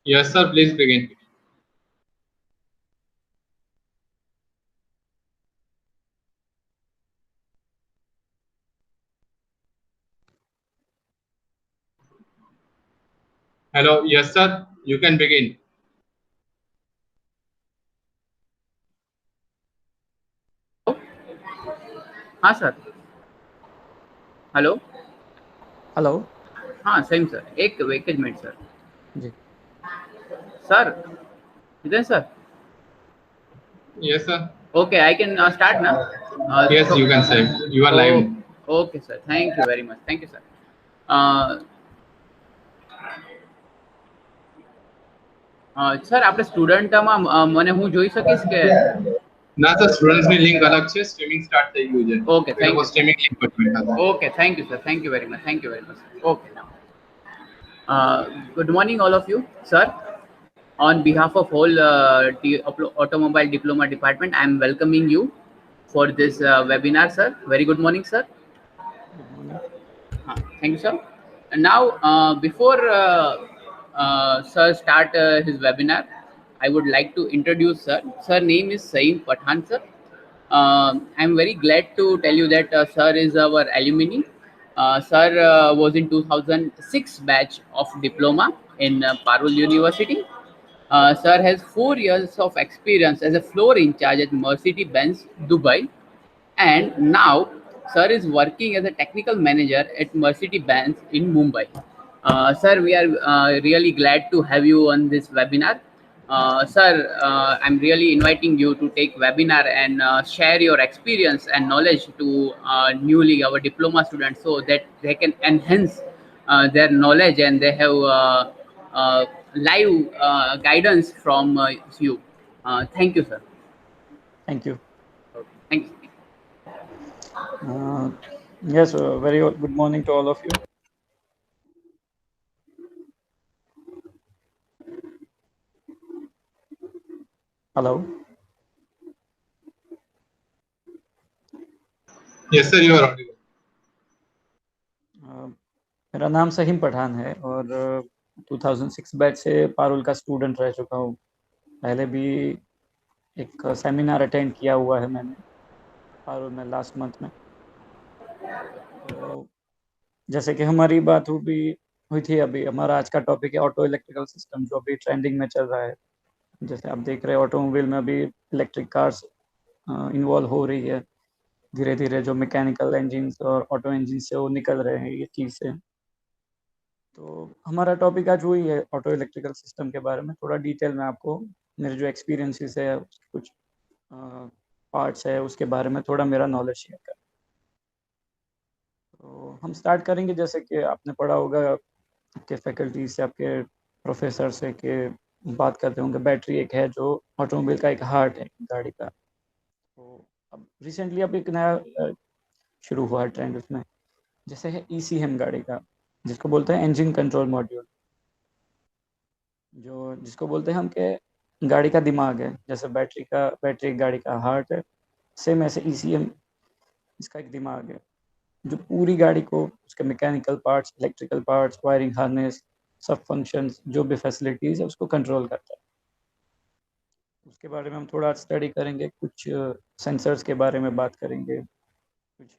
Yes, sir. Please begin. Hello. Yes, sir. You can begin. हाँ sir. Hello. Hello. हाँ same sir, एक minute sir. जी sir इधर sir. Yes, sir. Okay, I can start ना? Yes, you can say. You are live. Okay sir, thank you very much, thank you sir. Sir આપણે સ્ટુડન્ટમાં મને હું જોઈ શકીશ કે? ના સર, સ્ટુડન્ટ્સ ની લિંક અલગ છે, સ્ટ્રીમિંગ સ્ટાર્ટ થઈ ગયું છે. ઓકે, એ થેન્ક લોકો યુ. સ્ટ્રીમિંગ લિંક પર જોઈન હતા. Okay, thank you sir, thank you very much, thank you very much. Okay. Good morning all of you, sir. On behalf of whole automobile diploma department, I am welcoming you for this webinar, sir. Very good morning, sir. Good morning. Thank you, sir. And now, before sir start his webinar, I would like to introduce sir. Sir name is Saeed Pathan, sir. I'm very glad to tell you that sir is our alumni. Sir was in 2006 batch of diploma in Parul University. Sir has 4 years of experience as a floor in charge at Mercedes-Benz, Dubai, and now sir is working as a technical manager at Mercedes-Benz in Mumbai. Sir, we are really glad to have you on this webinar. Sir, I'm really inviting you to take webinar and share your experience and knowledge to newly our diploma students so that they can enhance their knowledge and they have live guidance from you. Thank you, sir. Thank you. Thank you. Yes, very good morning to all of you. Hello. Yes, sir. You are audible. मेरा नाम सहीम पठान है और 2006 batch से पारुल का student रह चुका हूँ। पहले भी एक सेमिनार अटेंड किया हुआ है मैंने पारुल में लास्ट मंथ में। तो जैसे कि हमारी बात हुई थी, अभी हमारा आज का टॉपिक है ऑटो इलेक्ट्रिकल सिस्टम, जो अभी ट्रेंडिंग में चल रहा है। जैसे आप देख रहे हैं ऑटोमोबाइल में अभी इलेक्ट्रिक कार्स इन्वॉल्व हो रही है धीरे धीरे। जो मैकेनिकल इंजन और ऑटो इंजन से वो निकल रहे हैं ये चीज़ से। तो हमारा टॉपिक आज वही है, ऑटो इलेक्ट्रिकल सिस्टम के बारे में थोड़ा डिटेल में आपको मेरे जो एक्सपीरियंसेस है, कुछ पार्ट्स है, उसके बारे में थोड़ा मेरा नॉलेज शेयर कर। तो हम स्टार्ट करेंगे। जैसे कि आपने पढ़ा होगा आपके फैकल्टी से, आपके प्रोफेसर से, कि बात करते होंगे बैटरी एक है जो ऑटोमोबाइल का एक हार्ट है गाड़ी का। तो अब रिसेंटली अब एक नया शुरू हुआ ट्रेंड उसमें, जैसे है ECM गाड़ी का, जिसको बोलते हैं इंजन कंट्रोल मॉड्यूल, जो जिसको बोलते हैं हम के गाड़ी का दिमाग है। जैसे बैटरी एक गाड़ी का हार्ट है, सेम ऐसे ECM इसका एक दिमाग है, जो पूरी गाड़ी को उसके mechanical parts, electrical parts, wiring harness, सब फंक्शंस, जो भी फैसिलिटीज़ है उसको कंट्रोल करता है। उसके बारे में हम थोड़ा स्टडी करेंगे, कुछ सेंसर्स के बारे में बात करेंगे, कुछ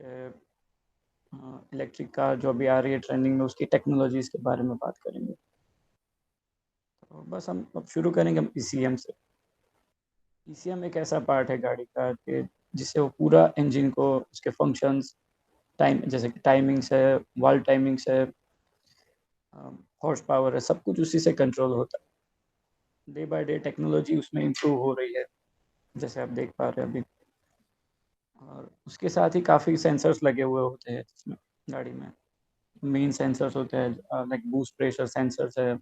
इलेक्ट्रिक कार जो अभी आ रही है ट्रेंडिंग में उसकी टेक्नोलॉजीज़ के बारे में बात करेंगे। तो बस हम अब शुरू करेंगे हम ECM से। ECM एक ऐसा पार्ट है गाड़ी का कि जिससे वो पूरा इंजन को, उसके फंक्शंस, टाइम, जैसे कि टाइमिंग्स है, वाल्व टाइमिंग्स है, हॉर्स पावर है, सब कुछ उसी से कंट्रोल होता है। डे बाय डे टेक्नोलॉजी उसमें इम्प्रूव हो रही है, जैसे आप देख पा रहे हैं अभी। और उसके साथ ही काफ़ी सेंसर्स लगे हुए होते हैं इसमें गाड़ी में। मेन सेंसर्स होते हैं लाइक बूस्ट प्रेशर सेंसर्स है,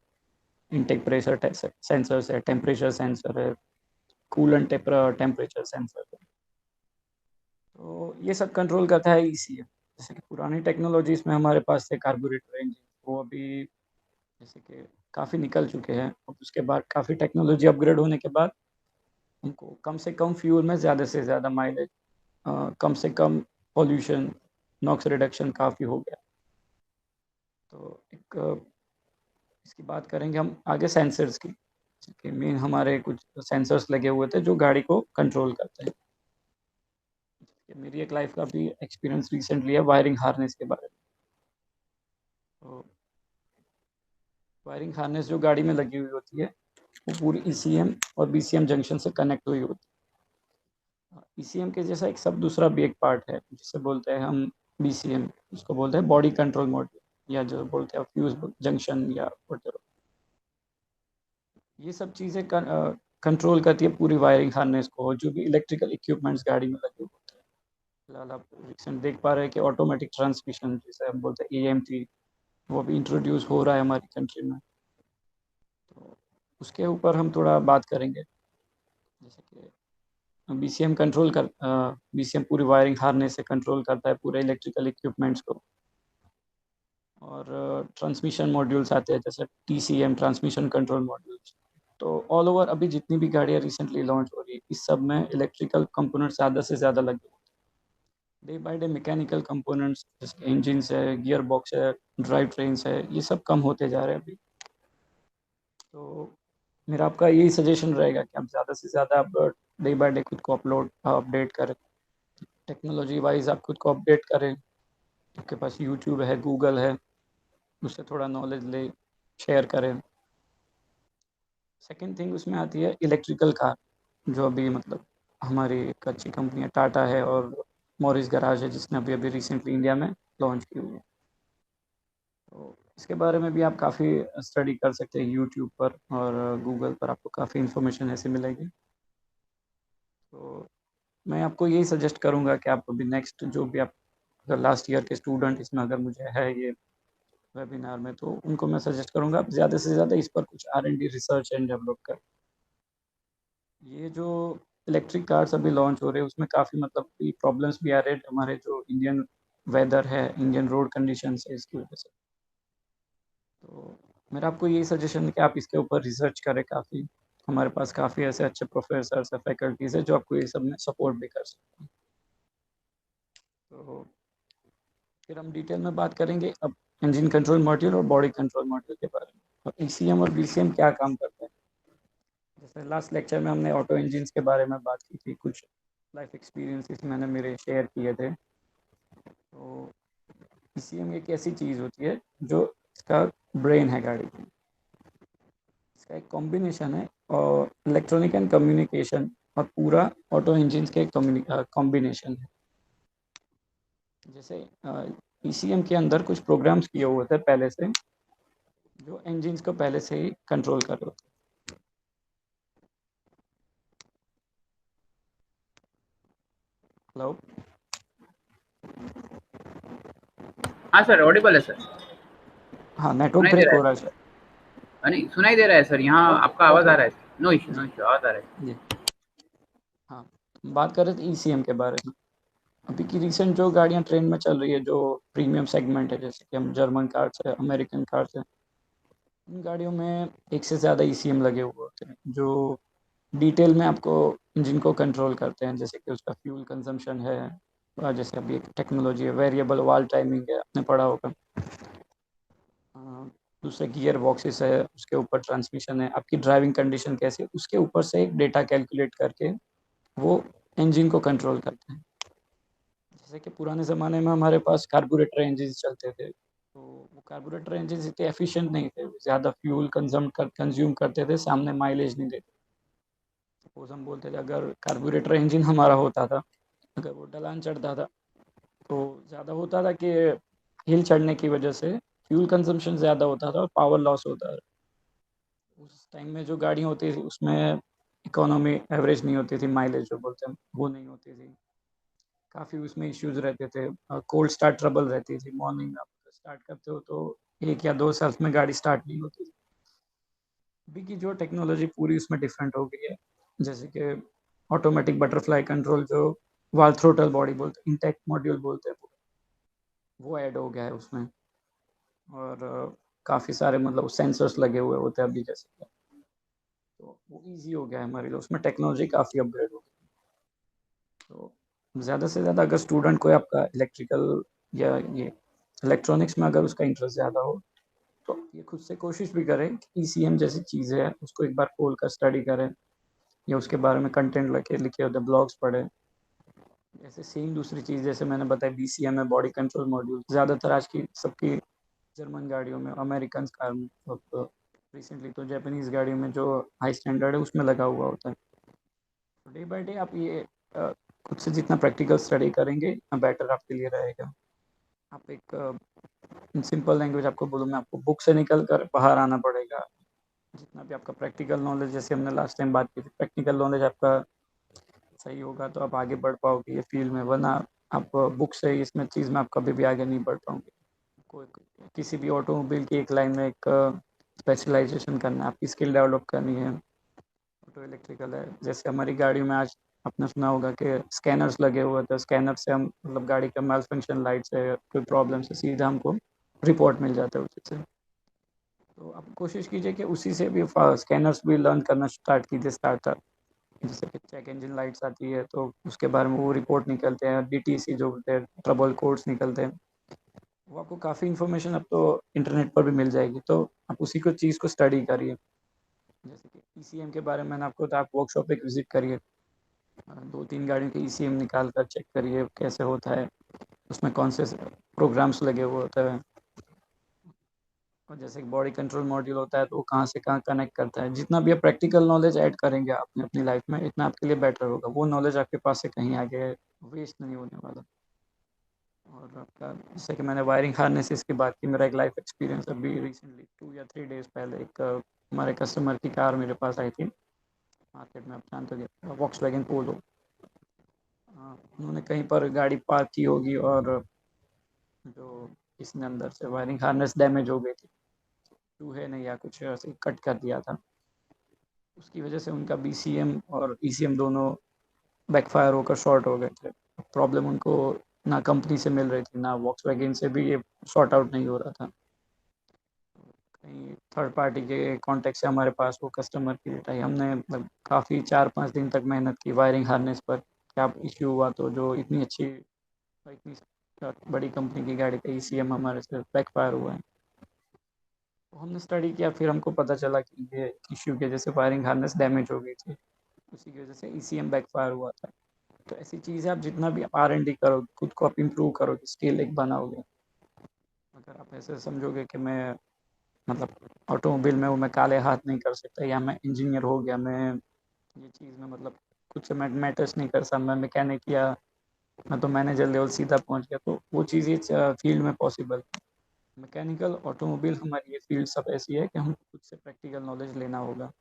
इनटेक प्रेशर सेंसर्स है, टेम्परेचर सेंसर है, कूलेंट टेम्परेचर सेंसर है। तो ये सब कंट्रोल करता है ईसीएम। जैसे कि पुरानी टेक्नोलॉजीज में हमारे पास थे कार्बोरेटर इंजन, वो अभी जैसे कि काफ़ी निकल चुके हैं। अब उसके बाद काफ़ी टेक्नोलॉजी अपग्रेड होने के बाद उनको कम से कम फ्यूल में ज़्यादा से ज़्यादा माइलेज, कम से कम पॉल्यूशन, नॉक्स रिडक्शन काफ़ी हो गया। तो एक इसकी बात करेंगे हम आगे सेंसर्स की। कि मेन हमारे कुछ सेंसर्स लगे हुए थे जो गाड़ी को कंट्रोल करते हैं। कि मेरी एक लाइफ का भी एक्सपीरियंस रिसेंटली है वायरिंग हार्नेस के बारे में। तो वायरिंग हार्नेस जो गाड़ी में लगी हुई होती है वो पूरी ईसीएम और बीसीएम जंक्शन से कनेक्ट हुई होती है। ईसीएम के जैसा एक सब दूसरा भी एक पार्ट है जिसे बोलते हैं हम बीसीएम, उसको बोलते हैं बॉडी कंट्रोल मॉड्यूल, या जो बोलते हैं फ्यूज जंक्शन या whatever। ये सब चीज़ें कंट्रोल करती है पूरी वायरिंग हार्नेस को, जो भी इलेक्ट्रिकल इक्विपमेंट्स गाड़ी में लगे होते हैं। फिलहाल आप रिसेंट देख पा रहे हैं कि ऑटोमेटिक ट्रांसमिशन जिसे हम बोलते हैं एएमटी, वो भी इंट्रोड्यूस हो रहा है हमारी कंट्री में। तो उसके ऊपर हम थोड़ा बात करेंगे। जैसे कि बीसीएम पूरी वायरिंग हार्नेस से कंट्रोल करता है पूरे इलेक्ट्रिकल इक्विपमेंट्स को। और ट्रांसमिशन मॉड्यूल्स आते हैं जैसे टीसीएम, ट्रांसमिशन कंट्रोल मॉड्यूल्स। तो ऑल ओवर अभी जितनी भी गाड़ियाँ रिसेंटली लॉन्च हो रही है इस सब में इलेक्ट्रिकल कंपोनेंट्स ज़्यादा से ज़्यादा लगे। Day by day mechanical components जैसे इंजन्स है, गियर बॉक्स है, ड्राइव ट्रेन्स है, ये सब कम होते जा रहे हैं अभी। तो मेरा आपका यही सजेशन रहेगा कि आप ज़्यादा से ज़्यादा आप डे बाय डे खुद को अपडेट करें, टेक्नोलॉजी वाइज आप खुद को अपडेट करें। आपके पास यूट्यूब है, गूगल है, उससे थोड़ा नॉलेज ले, शेयर करें। सेकंड थिंग उसमें आती है इलेक्ट्रिकल कार, जो अभी मतलब हमारी एक अच्छी कंपनी है टाटा है और मॉरिस गराज है जिसने अभी अभी रिसेंटली इंडिया में लॉन्च की हुई है। तो इसके बारे में भी आप काफ़ी स्टडी कर सकते हैं यूट्यूब पर और गूगल पर, आपको काफ़ी इन्फॉर्मेशन ऐसे मिलेगी। तो मैं आपको यही सजेस्ट करूँगा कि आप अभी नेक्स्ट जो भी आप अगर लास्ट ईयर के स्टूडेंट इसमें अगर मुझे है ये वेबिनार में, तो उनको मैं सजेस्ट करूँगा आप ज़्यादा से ज़्यादा इस पर कुछ R&D रिसर्च एंड डेवलप करें। ये जो इलेक्ट्रिक कार्स अभी लॉन्च हो रहे हैं उसमें काफ़ी मतलब प्रॉब्लम्स भी आ रहे हैं हमारे जो इंडियन वेदर है, इंडियन रोड कंडीशन है, इसकी वजह से। तो मेरा आपको यही सजेशन है कि आप इसके ऊपर रिसर्च करें काफ़ी। हमारे पास काफ़ी ऐसे अच्छे प्रोफेसर्स है, फैकल्टीज़ है जो आपको ये सब में सपोर्ट भी कर सकते हैं। तो फिर हम डिटेल में बात करेंगे अब इंजन कंट्रोल मॉड्यूल और बॉडी कंट्रोल मॉड्यूल के बारे में, और ईसीएम और बीसीएम क्या काम करते हैं। जैसे लास्ट लेक्चर में हमने ऑटो इंजन्स के बारे में बात की थी, कुछ लाइफ एक्सपीरियंसेस मैंने मेरे शेयर किए थे। तो ईसीएम एक ऐसी चीज़ होती है जो इसका ब्रेन है गाड़ी की। इसका एक कॉम्बिनेशन है और इलेक्ट्रॉनिक एंड कम्युनिकेशन और पूरा ऑटो इंजन्स के कॉम्बिनेशन है। जैसे ईसीएम के अंदर कुछ प्रोग्राम्स किए हुए थे पहले से जो इंजन्स को पहले से ही कंट्रोल कर रहे होते। हेलो, हाँ सर, ऑडिबल है सर। हाँ नेटवर्क सुनाई दे ब्रेक रहा हो रहा है है? सर। नहीं, सुनाई दे रहा है सर, यहाँ आपका आवाज़ आ रहा है। नो इश्यू, नो इश्यू, आवाज़ आ रहा है। जी हाँ, बात कर रहे थे ईसीएम के बारे में। अभी की रिसेंट जो गाड़ियाँ ट्रेंड में चल रही है जो प्रीमियम सेगमेंट है, जैसे कि हम जर्मन कार्स है, अमेरिकन कार्स है, उन गाड़ियों में एक से ज़्यादा ईसीएम लगे हुए होते हैं जो डिटेल में आपको इंजन को कंट्रोल करते हैं। जैसे कि उसका फ्यूल कंजम्पशन है, और जैसे अभी एक टेक्नोलॉजी है वेरिएबल वाल्व टाइमिंग है, आपने पढ़ा होगा। दूसरे गियर बॉक्सेस है, उसके ऊपर ट्रांसमिशन है, आपकी ड्राइविंग कंडीशन कैसी है उसके ऊपर से एक डेटा कैलकुलेट करके वो इंजन को कंट्रोल करते हैं। जैसे कि पुराने ज़माने में हमारे पास कार्बोरेटर इंजन चलते थे, तो वो कार्बोरेटर इंजन इतने एफिशिएंट नहीं थे, ज़्यादा फ्यूल कंज्यूम करते थे, सामने माइलेज नहीं देते। सपोज हम बोलते थे अगर कार्बोरेटर इंजन हमारा होता था, अगर वो ढलान चढ़ता था तो ज़्यादा होता था कि हिल चढ़ने की वजह से फ्यूल कंजम्पशन ज़्यादा होता था और पावर लॉस होता था। उस टाइम में जो गाड़ियाँ होती थी उसमें इकोनॉमी एवरेज नहीं होती थी, माइलेज जो बोलते हैं वो नहीं होती थी, काफ़ी उसमें इश्यूज रहते थे, कोल्ड स्टार्ट ट्रबल रहती थी। मॉर्निंग में आप स्टार्ट करते हो तो 1 या 2 सेल्फ में गाड़ी स्टार्ट नहीं होती थी। अभी की जो टेक्नोलॉजी पूरी उसमें डिफरेंट हो गई है। जैसे कि ऑटोमेटिक बटरफ्लाई कंट्रोल, जो वाल थ्रोटल बॉडी बोलते हैं, इंटेक्ट मॉड्यूल बोलते हैं, वो ऐड हो गया है उसमें। और काफ़ी सारे मतलब सेंसर्स लगे हुए होते हैं अभी, जैसे कि तो वो ईजी हो गया है हमारे लिए, उसमें टेक्नोलॉजी काफ़ी अपग्रेड हो गई। तो ज़्यादा से ज़्यादा अगर स्टूडेंट कोई आपका इलेक्ट्रिकल या ये इलेक्ट्रॉनिक्स में अगर उसका इंटरेस्ट ज़्यादा हो, तो ये खुद से कोशिश भी करें कि ईसीएम जैसी चीज़ें हैं उसको एक बार खोल कर स्टडी करें, या उसके बारे में कंटेंट लिखे होते ब्लॉग्स पढ़ें। जैसे सेम दूसरी चीज़ जैसे मैंने बताया बीसीएम है, बॉडी कंट्रोल मॉड्यूल, ज़्यादातर आज की सबकी जर्मन गाड़ियों में, अमेरिकन कार में, और रिसेंटली तो जापानीज़ गाड़ियों में जो हाई स्टैंडर्ड है उसमें लगा हुआ होता है। डे बाय डे आप ये खुद से जितना प्रैक्टिकल स्टडी करेंगे उतना बेटर आपके लिए रहेगा। आप एक सिंपल लैंग्वेज आपको बोलूँ मैं, आपको बुक से निकल कर बाहर आना पड़ेगा। जितना भी आपका प्रैक्टिकल नॉलेज, जैसे हमने लास्ट टाइम बात की थी, प्रैक्टिकल नॉलेज आपका सही होगा तो आप आगे बढ़ पाओगे ये फील्ड में, वरना आप बुक से इसमें चीज़ में आप कभी भी आगे नहीं बढ़ पाओगे। कोई किसी भी ऑटोमोबाइल की एक लाइन में एक स्पेशलाइजेशन करना है, आपकी स्किल डेवलप करनी है। ऑटो इलेक्ट्रिकल है, जैसे हमारी गाड़ी में आज आपने सुना होगा कि स्कैनर्स लगे हुए थे, स्कैनर से हम मतलब गाड़ी का माल फंक्शन, लाइट से कोई प्रॉब्लम से सीधा हमको रिपोर्ट मिल जाता है उसी से। तो आप कोशिश कीजिए कि उसी से भी स्कैनर्स भी लर्न करना स्टार्ट कीजिए स्टार्टअप। जैसे कि चेक इंजन लाइट्स आती है तो उसके बारे में वो रिपोर्ट निकलते हैं, डीटीसी जो होते हैं ट्रबल कोड्स निकलते हैं, वो आपको काफ़ी इन्फॉर्मेशन अब तो इंटरनेट पर भी मिल जाएगी, तो आप उसी को चीज़ को स्टडी करिए। जैसे कि ईसीएम के बारे में मैंने आपको बताया, आप वर्कशॉप एक विजिट करिए, 2-3 गाड़ियों के ईसीएम निकाल कर चेक करिए कैसे होता है, उसमें कौन से प्रोग्राम्स लगे हुए होते हैं, और जैसे कि बॉडी कंट्रोल मॉड्यूल होता है तो वो कहाँ से कहाँ कनेक्ट करता है। जितना भी आप प्रैक्टिकल नॉलेज ऐड करेंगे आपने अपनी लाइफ में, इतना आपके लिए बेटर होगा, वो नॉलेज आपके पास से कहीं आगे वेस्ट नहीं होने वाला। और आपका जैसे कि मैंने वायरिंग हार्नेसेस की बात की, मेरा एक लाइफ एक्सपीरियंस अभी रिसेंटली 2 या 3 डेज पहले एक हमारे कस्टमर की कार मेरे पास आई थी मार्केट में, आप जानते हो वॉक्सवैगन पोलो। उन्होंने कहीं पर गाड़ी पार्क की होगी और जो इसने अंदर से वायरिंग हार्नेस डैमेज हो गई थी, चूहे ने या कुछ ऐसे कट कर दिया था, उसकी वजह से उनका बीसीएम और ईसीएम दोनों बैकफायर होकर शॉर्ट हो गए थे। प्रॉब्लम उनको ना कंपनी से मिल रही थी, ना वॉक्सवैगन से भी ये सॉर्ट आउट नहीं हो रहा था। कहीं थर्ड पार्टी के कॉन्टेक्ट से हमारे पास वो कस्टमर की डेटा आई, हमने मतलब काफ़ी 4-5 दिन तक मेहनत की वायरिंग हार्नेस पर, क्या इश्यू हुआ तो जो इतनी अच्छी, इतनी बड़ी कंपनी की गाड़ी का ईसीएम हमारे से बैकफायर हुआ है। तो हमने स्टडी किया, फिर हमको पता चला कि ये इश्यू की वजह से वायरिंग हार्नेस डैमेज हो गई थी, उसी की वजह से ईसीएम बैकफायर हुआ था। तो ऐसी चीज़ें आप जितना भी आप R&D करोगे, खुद को आप इम्प्रूव करोगे, स्किल एक बनाओगे, अगर आप ऐसे समझोगे कि मैं मतलब ऑटोमोबाइल में वो मैं काले हाथ नहीं कर सकता, या मैं इंजीनियर हो गया, मैं ये चीज़ में मतलब खुद से मैं मैटर्स नहीं कर सकता, मैं मैकेनिक या मैं तो मैनेजर लेवल सीधा पहुंच गया, तो वो चीज़ इस फील्ड में पॉसिबल। मैकेनिकल ऑटोमोबाइल हमारी ये फील्ड सब ऐसी है कि हम खुद से प्रैक्टिकल नॉलेज लेना होगा।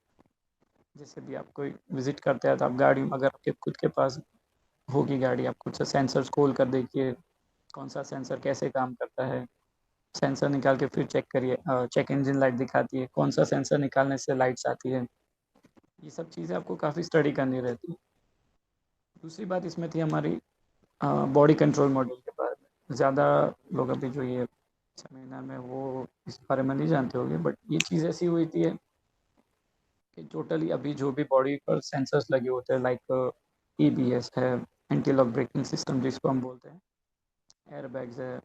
जैसे भी आप कोई विजिट करते हैं तो आप गाड़ी अगर आपके खुद के पास होगी गाड़ी, आप खुद से सेंसर्स खोल कर देखिए कौन सा सेंसर कैसे काम करता है, सेंसर निकाल के फिर चेक करिए, चेक इंजन लाइट दिखाती है, कौन सा सेंसर निकालने से लाइट्स आती है, ये सब चीज़ें आपको काफ़ी स्टडी करनी रहती है। दूसरी बात इसमें थी हमारी बॉडी कंट्रोल मॉड्यूल के बारे में, ज़्यादा लोग अभी जो ये सेमिनार में वो इस बारे में नहीं जानते होंगे, बट ये चीज़ ऐसी हुई थी कि टोटली अभी जो भी बॉडी पर सेंसर्स लगे होते हैं, लाइक ईबीएस है, एंटी लॉक ब्रेकिंग सिस्टम जिसको हम बोलते हैं, एयरबैग्स है,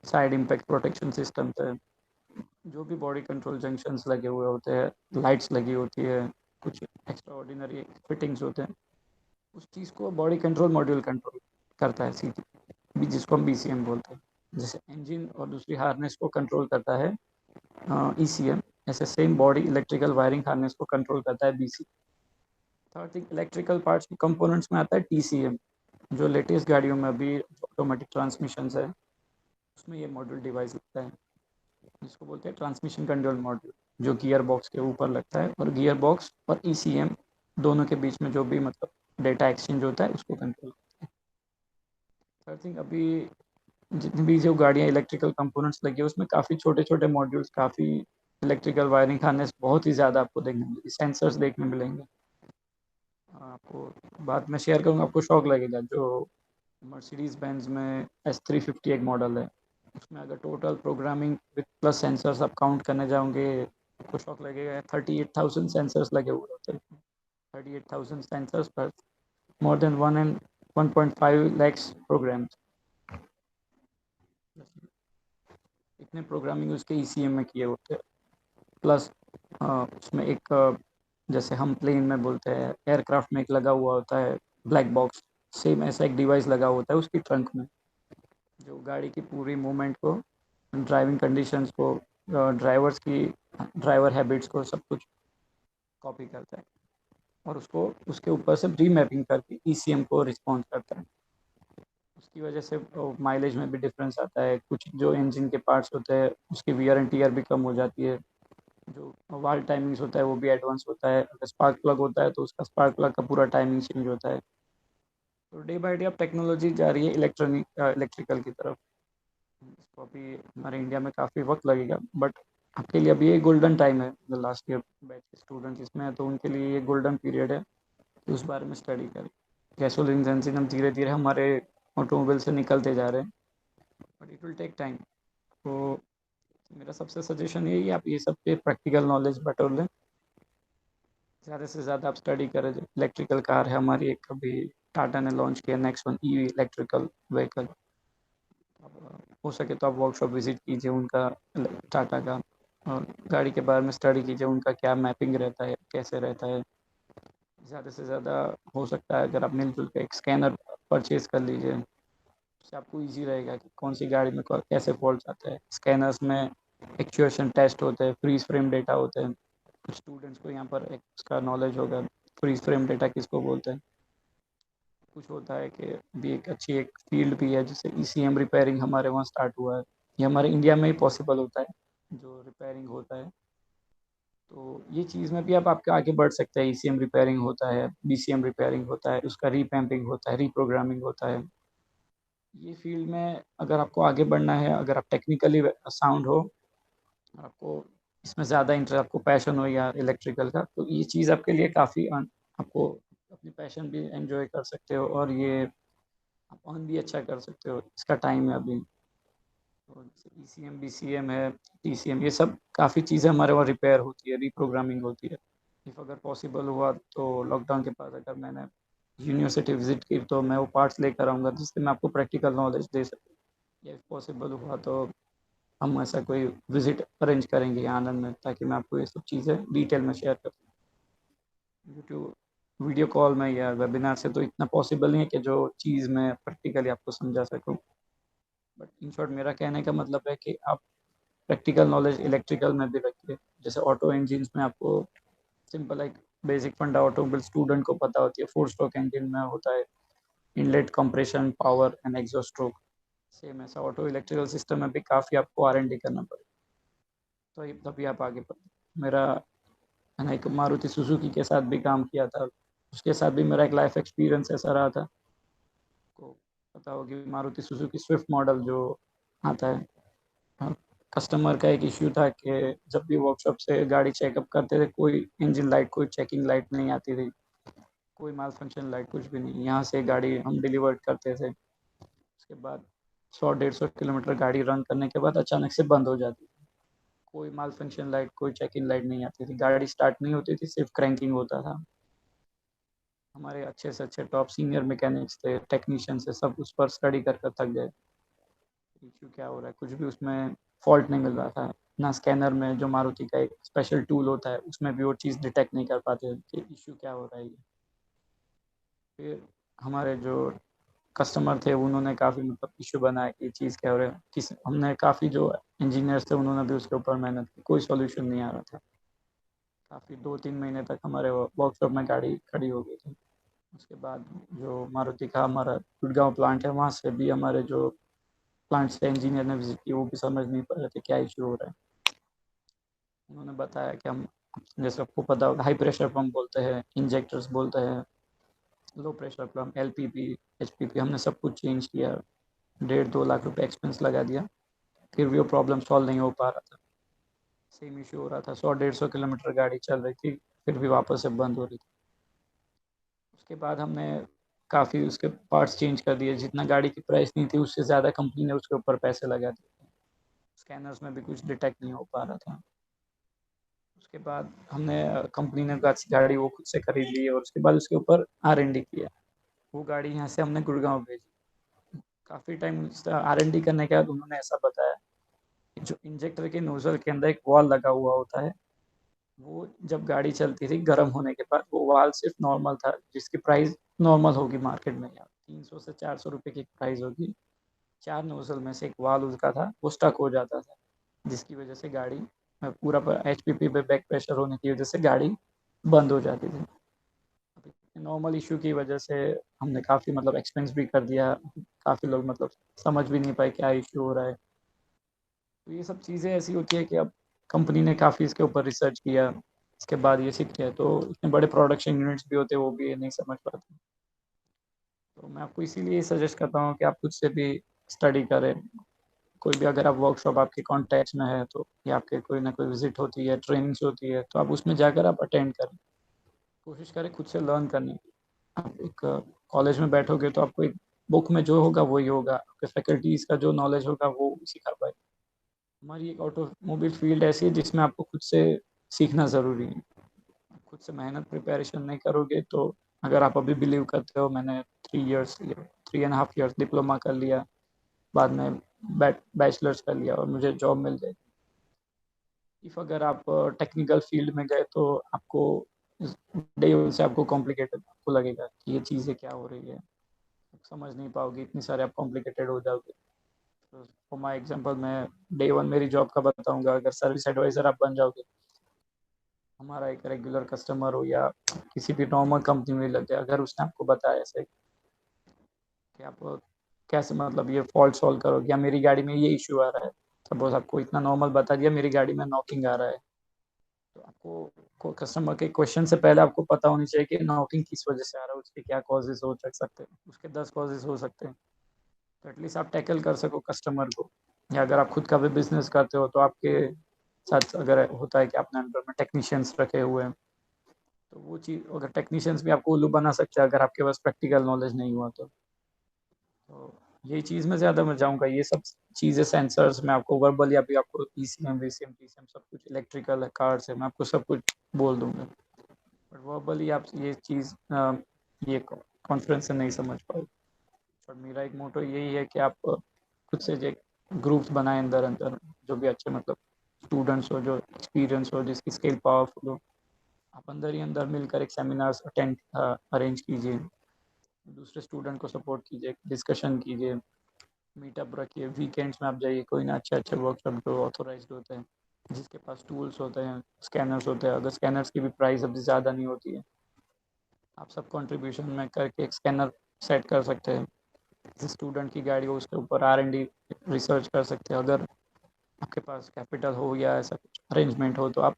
साइड इम्पैक्ट प्रोटेक्शन सिस्टम है, जो भी बॉडी कंट्रोल जंक्शंस लगे हुए होते हैं, लाइट्स लगी होती है, कुछ एक्स्ट्रा ऑर्डिनरी फिटिंग्स होते हैं, उस चीज़ को बॉडी कंट्रोल मॉड्यूल कंट्रोल करता है सीधी, जिसको हम बीसीएम बोलते हैं। जैसे इंजन और दूसरी हार्नेस को कंट्रोल करता है ईसीएम, ऐसे same body electrical wiring harness को कंट्रोल करता है BC. Third thing, electrical parts components में आता है टीसीएम, जो लेटेस्ट गाड़ियों में अभी ऑटोमेटिक ट्रांसमिशन है उसमें ये मॉड्यूल डिवाइस लगता है, जिसको बोलते हैं ट्रांसमिशन कंट्रोल मॉड्यूल, जो गियर बॉक्स के ऊपर लगता है, और गियर बॉक्स और ईसीएम दोनों के बीच में जो भी मतलब डेटा एक्सचेंज होता है उसको कंट्रोल करता है। थर्ड थिंग, अभी जितनी भी जो गाड़ियाँ इलेक्ट्रिकल कंपोनेंट्स लगी है उसमें काफ़ी छोटे छोटे मॉड्यूल्स, काफ़ी इलेक्ट्रिकल वायरिंग हार्नेस बहुत ही ज़्यादा आपको देखने मिलेगी, सेंसर्स देखने मिलेंगे। आपको बाद में शेयर करूँगा, आपको शौक लगेगा। जो मर्सिडीज बेंज में S350 एक मॉडल है, उसमें अगर total programming with plus sensors आप काउंट करने जाओगे, आपको शौक लगेगा। 38,000 सेंसर्स लगे हुए होते हैं। 38,000 सेंसर्स पर मोर देन 1.5 lakhs प्रोग्राम्स। इतने प्रोग्रामिंग उसके ECM में किए होते हैं। प्लस उसमें एक जैसे हम प्लेन में बोलते हैं, एयरक्राफ्ट में एक लगा हुआ होता है ब्लैक बॉक्स, सेम ऐसा एक डिवाइस लगा होता है उसकी ट्रंक में, जो गाड़ी की पूरी मूवमेंट को, ड्राइविंग कंडीशंस को, ड्राइवर्स की ड्राइवर हैबिट्स को सब कुछ कॉपी करता है और उसको उसके ऊपर से रीमैपिंग करके ECM को रिस्पॉन्स करता है। उसकी वजह से माइलेज में भी डिफरेंस आता है। कुछ जो इंजन के पार्ट्स होते हैं उसकी वियर एंड टीयर भी कम हो जाती है। जो वाल्व टाइमिंग्स होता है वो भी एडवांस होता है। अगर स्पार्क प्लग होता है तो उसका स्पार्क प्लग का पूरा टाइमिंग चेंज होता है। तो डे बाय डे अब टेक्नोलॉजी जा रही है इलेक्ट्रिकल की तरफ। इसको अभी हमारे इंडिया में काफ़ी वक्त लगेगा, बट आपके लिए अभी ये गोल्डन टाइम है। लास्ट ईयर बैच के स्टूडेंट्स इसमें है तो उनके लिए ये गोल्डन पीरियड है कि उस बारे में स्टडी करें। गैसोलीन इंजन हम धीरे धीरे हमारे ऑटोमोबाइल से निकलते जा रहे हैं, but it will take time. तो मेरा सबसे सजेशन यही है, आप ये सब पे प्रैक्टिकल नॉलेज बटोर लें। ज़्यादा से ज़्यादा आप स्टडी करें। इलेक्ट्रिकल कार है हमारी एक, अभी टाटा ने लॉन्च किया नेक्सॉन EV इलेक्ट्रिकल व्हीकल। हो सके तो आप वर्कशॉप विजिट कीजिए उनका, टाटा का, और गाड़ी के बारे में स्टडी कीजिए, उनका क्या मैपिंग रहता है, कैसे रहता है। ज़्यादा से ज़्यादा हो सकता है अगर आप मिलजुल के एक स्कैनर परचेज कर लीजिए, उससे आपको इजी रहेगा कि कौन सी गाड़ी में कैसे फॉल्ट आता है। स्कैनर्स में एक्चुएशन टेस्ट होते हैं, फ्रीज फ्रेम डेटा होते हैं। कुछ स्टूडेंट्स को यहाँ पर एक उसका नॉलेज होगा, फ्रीज फ्रेम डेटा किसको बोलते हैं। कुछ होता है कि भी एक अच्छी एक फील्ड भी है जिससे ECM रिपेयरिंग हमारे वहाँ स्टार्ट हुआ है। ये हमारे इंडिया में ही पॉसिबल होता है जो रिपेयरिंग होता है। तो ये चीज़ में भी आप आपके आगे बढ़ सकते हैं। ECM रिपेयरिंग होता है, BCM रिपेयरिंग होता है, उसका रीपैम्पिंग होता है, रीप्रोग्रामिंग होता है। ये फील्ड में अगर आपको आगे बढ़ना है, अगर आप टेक्निकली साउंड हो, आपको इसमें ज़्यादा इंटरेस्ट, आपको पैशन हो या इलेक्ट्रिकल का, तो ये चीज़ आपके लिए काफ़ी आपको अपनी पैशन भी एंजॉय कर सकते हो और ये आप अर्न भी अच्छा कर सकते हो। इसका टाइम है अभी। तो ECM BCM है, TCM, ये सब काफ़ी चीज़ें हमारे वहाँ रिपेयर होती है, रीप्रोग्रामिंग होती है। इफ़ अगर पॉसिबल हुआ तो लॉकडाउन के बाद अगर मैंने यूनिवर्सिटी विजिट की तो मैं वो पार्ट्स लेकर आऊँगा जिससे मैं आपको प्रैक्टिकल नॉलेज दे सकूँ। या इफ़ पॉसिबल हुआ तो हम ऐसा कोई विजिट अरेंज करेंगे आनंद में, ताकि मैं आपको ये सब चीज़ें डिटेल में शेयर कर सकूँ। यूट्यूब वीडियो कॉल में या वेबिनार से तो इतना पॉसिबल नहीं है कि जो चीज़ मैं प्रैक्टिकली आपको समझा सकूँ। बट इन शॉर्ट मेरा कहने का मतलब है कि आप प्रैक्टिकल नॉलेज इलेक्ट्रिकल में भी रखिए। जैसे ऑटो इंजन्स में आपको सिंपल एक बेसिक फंडा ऑटोमोबाइल स्टूडेंट को पता होती है। 4 स्ट्रोक इंजन में होता है inlet compression, power and exhaust stroke. Same ऐसा ऑटो इलेक्ट्रिकल सिस्टम में भी काफ़ी आपको R&D करना पड़ेगा, तो तभी आप आगे बढ़े। मेरा मैंने एक मारुति सुजुकी के साथ भी काम किया था, उसके साथ भी मेरा एक लाइफ एक्सपीरियंस ऐसा रहा था। को पता होगी मारुति सुजुकी स्विफ्ट मॉडल जो आता है, कस्टमर का एक इश्यू था कि जब भी वर्कशॉप से गाड़ी चेकअप करते थे, कोई इंजन लाइट, कोई चेकिंग लाइट नहीं आती थी, कोई माल फंक्शन लाइट, कुछ भी नहीं। यहाँ से गाड़ी हम डिलीवर करते थे, उसके बाद 100-150 किलोमीटर गाड़ी रन करने के बाद अचानक से बंद हो जाती थी। कोई माल फंक्शन लाइट, कोई चेकिंग लाइट नहीं आती थी, गाड़ी स्टार्ट नहीं होती थी, सिर्फ क्रैंकिंग होता था। हमारे अच्छे से अच्छे टॉप सीनियर मैकेनिक्स थे, टेक्नीशियन से, सब उस पर स्टडी कर कर थक गए। इश्यू क्या हो रहा है, कुछ भी उसमें फॉल्ट नहीं मिल रहा था ना। स्कैनर में जो मारुति का एक स्पेशल टूल होता है उसमें भी वो चीज़ डिटेक्ट नहीं कर पाते कि इश्यू क्या हो रहा है। फिर हमारे जो कस्टमर थे उन्होंने काफ़ी मतलब इशू बनाया कि चीज़ क्या हो रहा है। किस हमने काफ़ी जो इंजीनियर्स थे उन्होंने भी उसके ऊपर मेहनत की, कोई सॉल्यूशन नहीं आ रहा था। काफ़ी 2-3 महीने तक हमारे वर्कशॉप में गाड़ी खड़ी हो गई थी। उसके बाद जो मारुति का हमारा गुड़गांव प्लांट है, वहाँ से भी हमारे जो प्लांट से इंजीनियर ने विजिट की, वो भी समझ नहीं पा रहे थे क्या इशू हो रहा है। उन्होंने बताया कि हम, जैसे आपको पता होगा, हाई प्रेशर पंप बोलते हैं, इंजेक्टर्स बोलते हैं, low pressure pump, LPP, HPP, हमने सब कुछ चेंज किया। 1.5-2 लाख रुपए एक्सपेंस लगा दिया, फिर भी वो प्रॉब्लम सॉल्व नहीं हो पा रहा था। सेम इशू हो रहा था, 100-150 किलोमीटर गाड़ी चल रही थी, फिर भी वापस से बंद हो रही थी। उसके बाद हमने काफ़ी उसके पार्ट्स चेंज कर दिए, जितना गाड़ी की प्राइस नहीं थी उससे ज़्यादा कंपनी ने उसके ऊपर पैसे लगा दिए। स्कैनर्स में भी कुछ डिटेक्ट नहीं हो पा रहा था। उसके बाद हमने कंपनी ने गाड़ी वो खुद से खरीद ली और उसके बाद उसके ऊपर R&D किया। वो गाड़ी यहाँ से हमने गुड़गांव भेजी। काफ़ी टाइम R&D करने के बाद उन्होंने ऐसा बताया कि जो इंजेक्टर के नोजल के अंदर एक वॉल लगा हुआ होता है, वो जब गाड़ी चलती थी गर्म होने के बाद वो वाल सिर्फ नॉर्मल था, जिसकी प्राइस नॉर्मल होगी मार्केट में यार 300 से 400 रुपए की प्राइस होगी। 4 नोजल में से एक वाल उसका था, वो स्टक हो जाता था, जिसकी वजह से गाड़ी में पूरा HPP पे बैक प्रेशर होने की वजह से गाड़ी बंद हो जाती थी। नॉर्मल इशू की वजह से हमने काफ़ी मतलब एक्सपेंस भी कर दिया। काफ़ी लोग मतलब समझ भी नहीं पाए क्या इशू हो रहा है। तो ये सब चीज़ें ऐसी होती है कि अब कंपनी ने काफ़ी इसके ऊपर रिसर्च किया, इसके बाद ये सीख किया, तो इतने बड़े प्रोडक्शन यूनिट्स भी होते हैं वो भी ये नहीं समझ पाते। तो मैं आपको इसीलिए सजेस्ट करता हूँ कि आप खुद से भी स्टडी करें। कोई भी अगर आप वर्कशॉप आपके कॉन्टैक्ट्स में है तो, या आपके कोई ना कोई विजिट होती है, ट्रेनिंग्स होती है, तो आप उसमें जाकर आप अटेंड करें। कोशिश करें खुद से लर्न करने की। आप एक कॉलेज में बैठोगे तो आपको एक बुक में जो होगा वही होगा, आपके फैकल्टीज़ का जो नॉलेज होगा वो सिखा पाए। हमारी एक ऑटोमोबाइल फील्ड ऐसी है जिसमें आपको खुद से सीखना ज़रूरी है। खुद से मेहनत प्रिपरेशन नहीं करोगे तो, अगर आप अभी बिलीव करते हो मैंने 3.5 इयर्स डिप्लोमा कर लिया, बाद में बैचलर्स कर लिया और मुझे जॉब मिल जाएगी। इफ़ अगर आप टेक्निकल फील्ड में गए तो आपको डे वन से आपको कॉम्प्लिकेटेड आपको लगेगा कि ये चीज़ें क्या हो रही है, आप समझ नहीं पाओगे, इतनी सारे आप कॉम्प्लिकेटेड हो जाओगे। फॉर माई एग्जाम्पल मैं डे वन मेरी जॉब का बताऊंगा। अगर सर्विस एडवाइज़र आप बन जाओगे, हमारा एक रेगुलर कस्टमर हो या किसी भी नॉर्मल कंपनी में लग जाए, अगर उसने आपको बताया ऐसे कि आप कैसे मतलब ये फॉल्ट सॉल्व करोगे, या मेरी गाड़ी में ये इशू आ रहा है, सपोज आपको इतना नॉर्मल बता दिया मेरी गाड़ी में नॉकिंग आ रहा है, तो आपको कस्टमर के क्वेश्चन से पहले आपको पता होनी चाहिए कि नॉकिंग किस वजह से आ रहा है, उसके क्या कॉजेज हो सकते हैं, उसके 10 कॉजेज हो सकते हैं। तो एटलीस्ट आप टैकल कर सको कस्टमर को। या अगर आप खुद का भी बिजनेस करते हो तो आपके साथ अगर होता है कि आपने अंडर में टेक्नीशियंस रखे हुए हैं, तो वो चीज़ अगर टेक्नीशियंस भी आपको उल्लू बना सकते हैं अगर आपके पास प्रैक्टिकल नॉलेज नहीं हुआ तो यही चीज़ में ज़्यादा मैं जाऊँगा। ये सब चीज़ें सेंसर्स में आपको वर्बली अभी आपको ECM, VCM, TCM सब कुछ इलेक्ट्रिकल है, कार्स है, मैं आपको सब कुछ बोल दूँगा। बट वर्बली आप ये चीज़ ये कॉन्फ्रेंस से नहीं समझ पाओगे। पर मेरा एक मोटो यही है कि आप खुद से जो ग्रुप्स बनाएं अंदर अंदर, जो भी अच्छे मतलब स्टूडेंट्स हो, जो एक्सपीरियंस हो, जिसकी स्किल पावरफुल हो, आप अंदर ही अंदर मिलकर एक सेमिनार्स अरेंज कीजिए, दूसरे स्टूडेंट को सपोर्ट कीजिए, डिस्कशन कीजिए, मीटअप रखिए, वीकेंड्स में आप जाइए, कोई ना अच्छे अच्छे वर्कशॉप जो ऑथोराइज्ड होते हैं, जिसके पास टूल्स होते हैं, स्कैनर्स होते हैं। अगर स्कैनर्स की भी प्राइस अभी ज़्यादा नहीं होती है, आप सब कंट्रीब्यूशन में करके एक स्कैनर सेट कर सकते हैं। जिस स्टूडेंट की गाड़ी हो उसके ऊपर R&D रिसर्च कर सकते हैं। अगर आपके पास कैपिटल हो या ऐसा कुछ अरेंजमेंट हो तो आप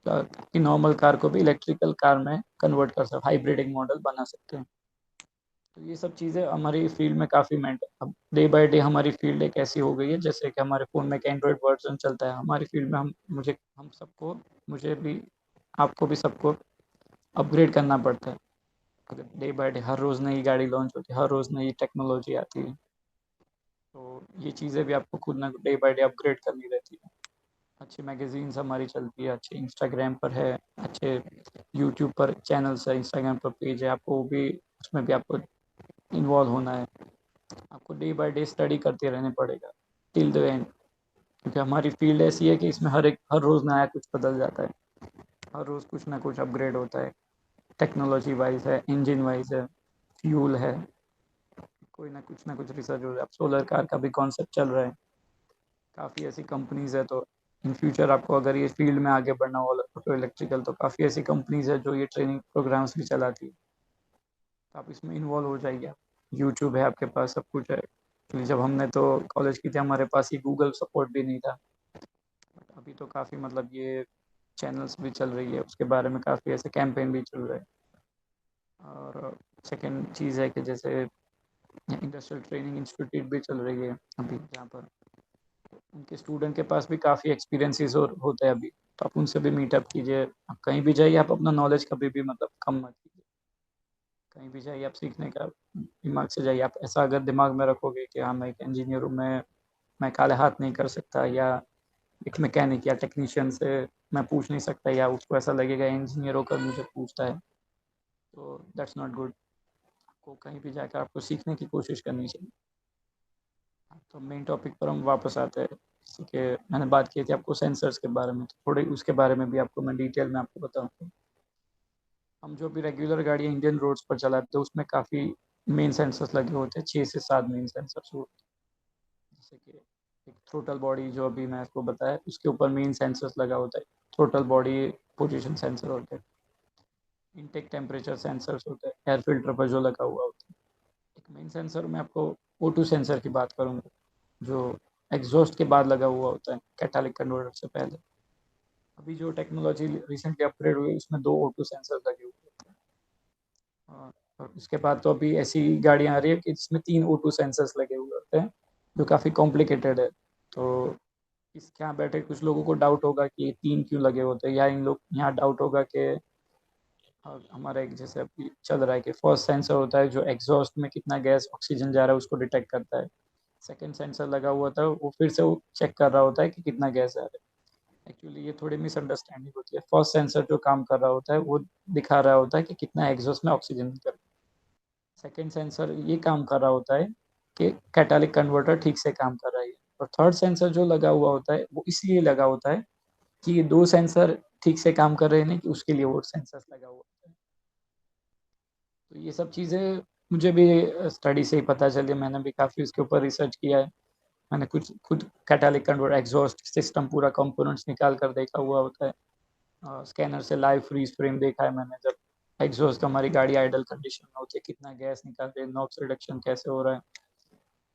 की नॉर्मल कार को भी इलेक्ट्रिकल कार में कन्वर्ट कर सकते, हाइब्रिड एक मॉडल बना सकते हैं। तो ये सब चीज़ें हमारी फील्ड में काफ़ी मेंट अब डे बाय डे हमारी फील्ड एक ऐसी हो गई है, जैसे कि हमारे फ़ोन में एक एंड्रॉयड वर्जन चलता है, हमारी फील्ड में हम सबको, मुझे भी, आपको भी, सबको अपग्रेड करना पड़ता है। अगर डे बाय डे हर रोज़ नई गाड़ी लॉन्च होती है, हर रोज़ नई टेक्नोलॉजी आती है, तो ये चीज़ें भी आपको खुद ना डे बाय डे अपग्रेड करनी रहती है। अच्छी मैगजीन्स हमारी चलती है, अच्छे इंस्टाग्राम पर है, अच्छे यूट्यूब पर चैनल्स है, इंस्टाग्राम पर पेज है, आपको भी उसमें भी आपको इन्वॉल्व होना है। आपको डे बाय डे स्टडी करते रहने पड़ेगा टिल द एंड, क्योंकि हमारी फील्ड ऐसी है कि इसमें हर रोज़ नया कुछ बदल जाता है, हर रोज़ कुछ ना कुछ अपग्रेड होता है, टेक्नोलॉजी वाइज है, इंजन वाइज है, फ्यूल है, कोई ना कुछ रिसर्च हो रहा है। अब सोलर कार का भी कॉन्सेप्ट चल रहा है, काफ़ी ऐसी कंपनीज है। तो इन फ्यूचर आपको अगर ये फील्ड में आगे बढ़ना हो ऑटो इलेक्ट्रिकल, तो काफ़ी ऐसी कंपनीज है जो ये ट्रेनिंग प्रोग्राम्स भी चलाती है, तो आप इसमें इन्वॉल्व हो जाइए। यूट्यूब है आपके पास, सब कुछ है। एक्चुअली जब हमने तो कॉलेज की थी हमारे पास ये गूगल सपोर्ट भी नहीं था, बट अभी तो काफ़ी मतलब ये चैनल्स भी चल रही है, उसके बारे में काफ़ी ऐसे कैंपेन भी चल रहे हैं। और सेकेंड चीज़ है कि जैसे इंडस्ट्रियल ट्रेनिंग इंस्टीट्यूट भी चल रही है अभी, जहाँ पर उनके स्टूडेंट के पास भी काफ़ी एक्सपीरियंसेस होते हैं अभी, तो आप उनसे भी मीटअप कीजिए। आप कहीं भी जाइए, आप अपना नॉलेज कभी भी मतलब कम मत कीजिए, कहीं भी जाइए आप सीखने का दिमाग से जाइए। आप ऐसा अगर दिमाग में रखोगे कि हाँ मैं एक इंजीनियर हूँ, मैं काले हाथ नहीं कर सकता, या एक मैकेनिक या टेक्नीशियन से मैं पूछ नहीं सकता, या उसको ऐसा लगेगा इंजीनियर होकर मुझे पूछता है, तो दैट्स नॉट गुड। आपको कहीं भी जाकर आपको सीखने की कोशिश करनी चाहिए। तो मेन टॉपिक पर हम वापस आते हैं, जैसे कि मैंने बात की थी आपको सेंसर्स के बारे में, तो थोड़ी उसके बारे में भी आपको मैं डिटेल में आपको बताऊँ। हम जो भी रेगुलर गाड़ियाँ इंडियन रोड्स पर चलाते हैं उसमें काफ़ी मेन सेंसर्स लगे होते हैं, 6 से 7 मेन सेंसर्स होते हैं। जैसे कि एक थ्रोटल बॉडी जो अभी मैं आपको बताया, उसके ऊपर मेन सेंसर्स लगा होता है। थ्रोटल बॉडी पोजीशन सेंसर होते हैं, इनटेक टेम्परेचर सेंसर्स होते हैं, एयर फिल्टर पर जो लगा हुआ होता है। एक मेन सेंसर में आपको O2 सेंसर की बात करूँगा, जो एग्जॉस्ट के बाद लगा हुआ होता है, कैटालिक कन्वर्टर से पहले। अभी जो टेक्नोलॉजी रिसेंटली अपग्रेड हुई उसमें 2 O2 सेंसर लगे हुए हैं। और उसके बाद तो अभी ऐसी गाड़ियाँ आ रही है कि जिसमें 3 O2 सेंसर्स लगे हुए होते हैं, जो काफ़ी कॉम्प्लिकेटेड है। तो इसके यहाँ बैठे कुछ लोगों को डाउट होगा कि ये 3 क्यों लगे होते हैं, या इन लोग यहाँ डाउट होगा कि हमारा एक जैसे अभी चल रहा है कि फर्स्ट सेंसर होता है जो एग्जॉस्ट में कितना गैस ऑक्सीजन जा रहा है उसको डिटेक्ट करता है। सेकंड सेंसर लगा हुआ था वो फिर से वो चेक कर रहा होता है कि कितना गैस आ रहा है। एक्चुअली ये थोड़ी मिसअंडरस्टैंडिंग होती है। फर्स्ट सेंसर जो काम कर रहा होता है वो दिखा रहा होता है कि कितना एग्जॉस्ट में ऑक्सीजन निकल। सेकंड सेंसर ये काम कर रहा होता है कि कैटालिक कन्वर्टर ठीक से काम कर रहा है। और थर्ड सेंसर जो लगा हुआ होता है वो इसलिए लगा होता है कि ये 2 सेंसर ठीक से काम कर रहे हैं, नहीं कि उसके लिए वो सेंसर लगा हुआ होता है। तो ये सब चीज़ें मुझे भी स्टडी से ही पता चली, मैंने भी काफ़ी उसके ऊपर रिसर्च किया है। मैंने कुछ खुद कैटालिक कन्वर्टर एग्जॉस्ट सिस्टम पूरा कंपोनेंट्स निकाल कर देखा हुआ होता है। स्कैनर से लाइव फ्रीज फ्रेम देखा है मैंने, जब एग्जॉस्ट हमारी गाड़ी आइडल कंडीशन में होती है कितना गैस निकाल रही है, नॉक्स रिडक्शन कैसे हो रहा है।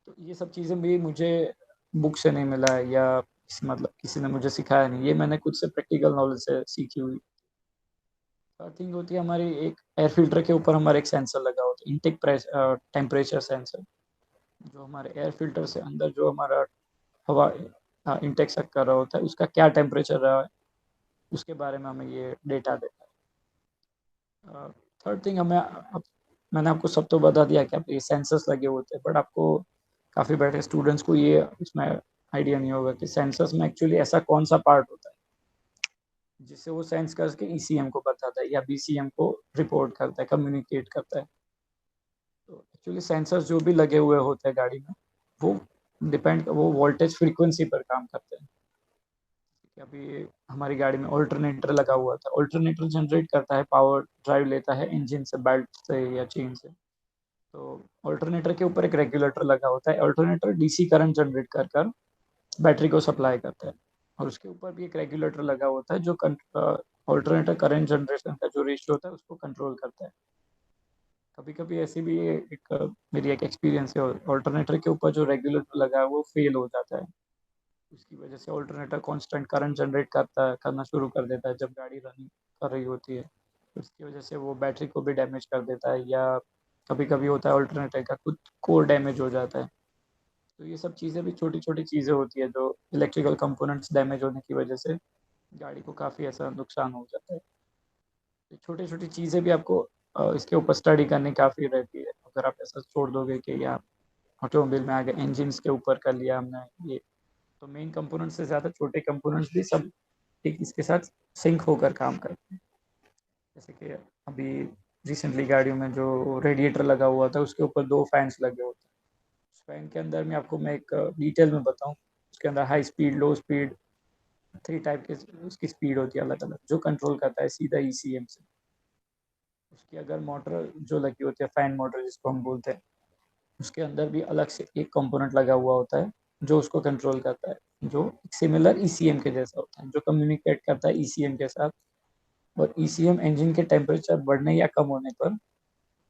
तो ये सब चीज़ें भी मुझे बुक से नहीं मिला है, या मतलब किसी ने मुझे सिखाया नहीं, ये मैंने खुद से प्रैक्टिकल नॉलेज से सीखी हुई। थर्ड थिंग होती है हमारी एक एयर फिल्टर के ऊपर हमारा एक सेंसर लगा होता है, इनटेक टेम्परेचर सेंसर, जो हमारे एयर फिल्टर से अंदर जो हमारा हवा इनटेक सक कर रहा होता है उसका क्या टेम्परेचर रहा है उसके बारे में हमें ये डेटा देता है। थर्ड थिंग मैंने आपको सब तो बता दिया कि आप ये सेंसर्स लगे होते हैं, बट आपको काफ़ी बैठे स्टूडेंट्स को ये इसमें आइडिया नहीं होगा कि सेंसर्स में एक्चुअली ऐसा कौन सा पार्ट होता है जिससे वो सेंस करके ईसीएम को बताता है या बीसीएम को रिपोर्ट करता है, कम्युनिकेट करता है। तो एक्चुअली सेंसर्स जो भी लगे हुए होते हैं गाड़ी में, वो वो वोल्टेज फ्रीक्वेंसी पर काम करते हैं। अभी हमारी गाड़ी में ऑल्टरनेटर लगा हुआ था, ऑल्टरनेटर जनरेट करता है पावर, ड्राइव लेता है इंजन से, बेल्ट से या चेन से। तो ऑल्टरनेटर के ऊपर एक रेगुलेटर लगा होता है, ऑल्टरनेटर डीसी करंट जनरेट कर कर बैटरी को सप्लाई करता है। और उसके ऊपर भी एक रेगुलेटर लगा होता है जो ऑल्टरनेटर करंट जनरेशन का जो रेशियो होता है उसको कंट्रोल करता है। कभी कभी ऐसी भी मेरी एक एक्सपीरियंस है, ऑल्टरनेटर के ऊपर जो रेगुलेटर लगा है वो फेल हो जाता है। उसकी वजह से ऑल्टरनेटर कांस्टेंट करंट जनरेट करना शुरू कर देता है जब गाड़ी रनिंग कर रही होती है। उसकी वजह से वो बैटरी को भी डैमेज कर देता है, या कभी कभी होता है ऑल्टरनेटर का खुद कोर डैमेज हो जाता है। तो ये सब चीज़ें भी छोटी छोटी चीज़ें होती है जो इलेक्ट्रिकल कंपोनेंट्स डैमेज होने की वजह से गाड़ी को काफ़ी ऐसा नुकसान हो जाता है। तो छोटी छोटी चीज़ें भी आपको इसके ऊपर स्टडी करनी काफ़ी रहती है। अगर आप ऐसा छोड़ दोगे कि या ऑटोमोबाइल में आगे इंजन के ऊपर कर लिया हमने ये, तो मेन कंपोनेंट्स से ज़्यादा छोटे कंपोनेंट्स भी सब एक इसके साथ सिंक होकर काम करते हैं। जैसे कि अभी रिसेंटली गाड़ियों में जो रेडिएटर लगा हुआ था उसके ऊपर 2 फैंस लगे होते हैं। उस फैन के अंदर में आपको मैं एक डिटेल में बताऊं, उसके अंदर हाई स्पीड, लो स्पीड, 3 टाइप के उसकी स्पीड होती है अलग अलग, जो कंट्रोल करता है सीधा ईसीएम से। उसकी अगर मोटर जो लगी होती है, फैन मोटर जिसको हम बोलते हैं, उसके अंदर भी अलग से एक कंपोनेंट लगा हुआ होता है जो उसको कंट्रोल करता है, जो सिमिलर ईसीएम के जैसा होता है, जो कम्युनिकेट करता है ईसीएम के साथ। और ईसीएम इंजन के टेम्परेचर बढ़ने या कम होने पर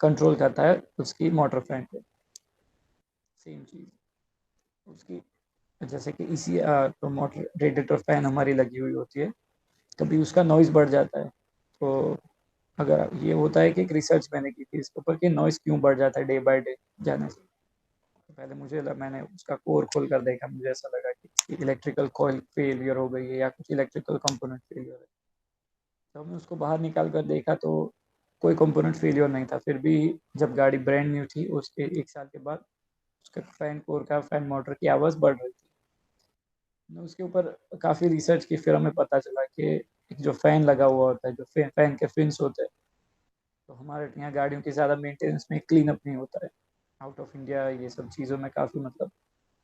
कंट्रोल करता है उसकी मोटर फैन को। सेम चीज़ उसकी, जैसे कि इसी तो मोटर रेडिएटर फैन हमारी लगी हुई होती है, कभी उसका नॉइज़ बढ़ जाता है। तो अगर ये होता है कि एक रिसर्च मैंने की थी इसके ऊपर कि नॉइज़ क्यों बढ़ जाता है डे बाय डे जाने से। तो पहले मैंने उसका कोर खोल कर देखा, मुझे ऐसा लगा कि इलेक्ट्रिकल कॉइल फेलियर हो गई है या कुछ इलेक्ट्रिकल कंपोनेंट फेलियर है। तो हमने उसको बाहर निकाल कर देखा तो कोई कंपोनेंट फेलियर नहीं था, फिर भी जब गाड़ी ब्रांड न्यू थी उसके 1 साल के बाद उसका फैन कोर का फैन मोटर की आवाज़ बढ़ रही थी। मैंने उसके ऊपर काफ़ी रिसर्च की, फिर हमें पता चला कि एक जो फ़ैन लगा हुआ होता है, जो फ़ैन के फिन्स होते हैं, तो हमारे यहाँ गाड़ियों की ज़्यादा मेंटेनेंस में क्लीन अप नहीं होता है। आउट ऑफ इंडिया ये सब चीज़ों में काफ़ी मतलब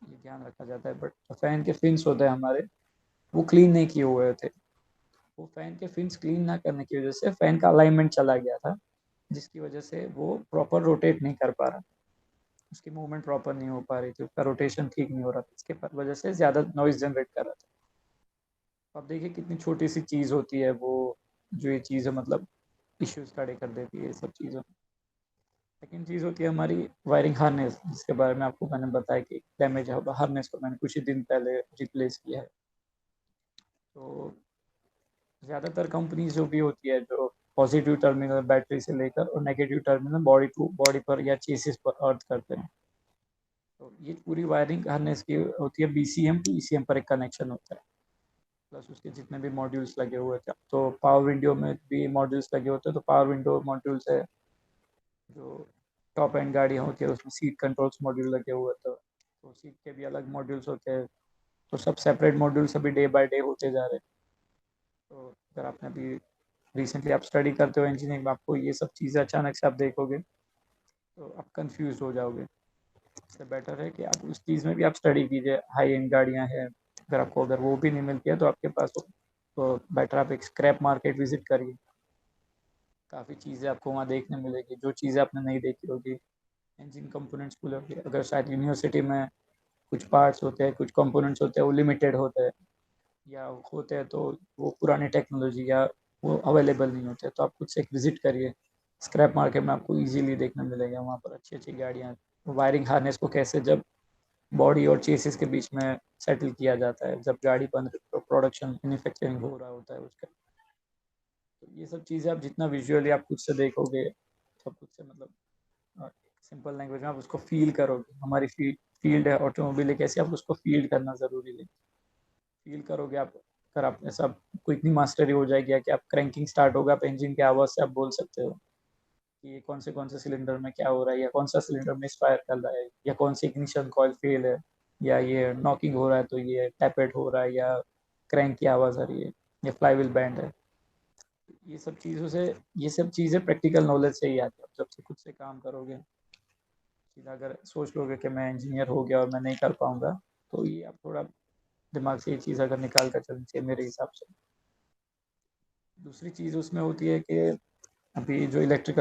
ये ध्यान रखा जाता है, बट जो फ़ैन के फिन्स होते हैं हमारे, वो क्लीन नहीं किए हुए थे। वो फ़ैन के फिन्स क्लीन ना करने की वजह से फ़ैन का अलाइनमेंट चला गया था, जिसकी वजह से वो प्रॉपर रोटेट नहीं कर पा रहा, उसकी मूवमेंट प्रॉपर नहीं हो पा रही थी, उसका रोटेशन ठीक नहीं हो रहा था, इसके वजह से ज़्यादा नॉइज़ जनरेट कर रहा था। अब देखिए कितनी छोटी सी चीज़ होती है वो, जो ये चीज़ है मतलब इश्यूज खड़े कर देती है ये सब चीज़ों में। सेकेंड चीज़ होती है हमारी वायरिंग हार्नेस, जिसके बारे में आपको मैंने बताया कि डैमेज है, हार्नेस को मैंने कुछ ही दिन पहले रिप्लेस किया है। तो ज़्यादातर कंपनीज जो भी होती है, जो पॉजिटिव टर्मिनल बैटरी से लेकर और negative terminal body to body पर या चेसिस पर अर्थ करते हैं, तो ये पूरी वायरिंग हार्नेस की होती है। बीसीएम टू ईसीएम पर एक कनेक्शन होता है, प्लस उसके जितने भी मॉड्यूल्स लगे हुए थे। तो पावर विंडो में भी मॉड्यूल्स लगे होते हैं, तो पावर विंडो मॉड्यूल्स है, जो टॉप एंड गाड़ियाँ होती है उसमें सीट कंट्रोल्स मॉड्यूल लगे हुए थे, तो सीट के भी अलग मॉड्यूल्स होते हैं। तो सब सेपरेट मॉड्यूल्स अभी डे बाय डे होते जा रहे हैं। तो अगर आपने अभी रिसेंटली आप स्टडी करते हो इंजीनियरिंग में, आपको ये सब चीज़ें अचानक से आप देखोगे तो आप कंफ्यूज हो जाओगे। इससे बेटर है कि आप उस चीज़ में भी आप स्टडी कीजिए। हाई एंड गाड़ियाँ हैं, अगर वो भी नहीं मिलती है तो आपके पास हो, तो बेटर आप एक स्क्रैप मार्केट विजिट करिए। काफ़ी चीज़ें आपको वहाँ देखने मिलेगी, जो चीज़ें आपने नहीं देखी होगी। इंजन कंपोनेंट्स खुले होंगे, अगर शायद यूनिवर्सिटी में कुछ पार्ट्स होते हैं, कुछ कंपोनेंट्स होते हैं, वो लिमिटेड होते हैं या होते हैं तो वो पुरानी टेक्नोलॉजी या वो अवेलेबल नहीं होते, तो आप खुद से एक विजिट करिए। स्क्रैप मार्केट में आपको इजीली देखने मिलेगा, वहाँ पर अच्छी अच्छी गाड़ियाँ। वायरिंग हार्नेस को कैसे जब बॉडी और चेसिस के बीच में सेटल किया जाता है, जब गाड़ी बन प्रोडक्शन मैन्युफैक्चरिंग हो रहा होता है उसका, तो ये सब चीज़ें आप जितना विजुअली आप खुद से देखोगे, तो खुद से मतलब सिंपल लैंग्वेज में आप उसको फील करोगे। हमारी फील्ड है ऑटोमोबाइल, एक ऐसे आप उसको फील करना ज़रूरी है। फील करोगे आप, अगर आप ऐसा आपको इतनी मास्टरी हो जाएगी कि आप क्रैंकिंग स्टार्ट होगा, आप इंजन की आवाज़ से आप बोल सकते हो कि ये कौन से सिलेंडर में क्या हो रहा है, या कौन सा सिलेंडर मिसफायर कर रहा है, या कौन सी इग्निशन कॉइल फेल है, या ये नॉकिंग हो रहा है तो ये टैपेट हो रहा है, या क्रैंक की आवाज़ आ रही है, या फ्लाईव्हील बैंड है। ये सब चीज़ों से, ये सब चीज़ें प्रैक्टिकल नॉलेज से ही आती है। आप जब से खुद से काम करोगे, सीधा अगर सोच लोगे कि मैं इंजीनियर हो गया और मैं नहीं कर पाऊंगा, तो ये आप थोड़ा दिमाग से ये चीज़ अगर निकाल कर चलनी चाहिए मेरे हिसाब से। दूसरी चीज़ उसमें होती है कि अभी जो इलेक्ट्रिक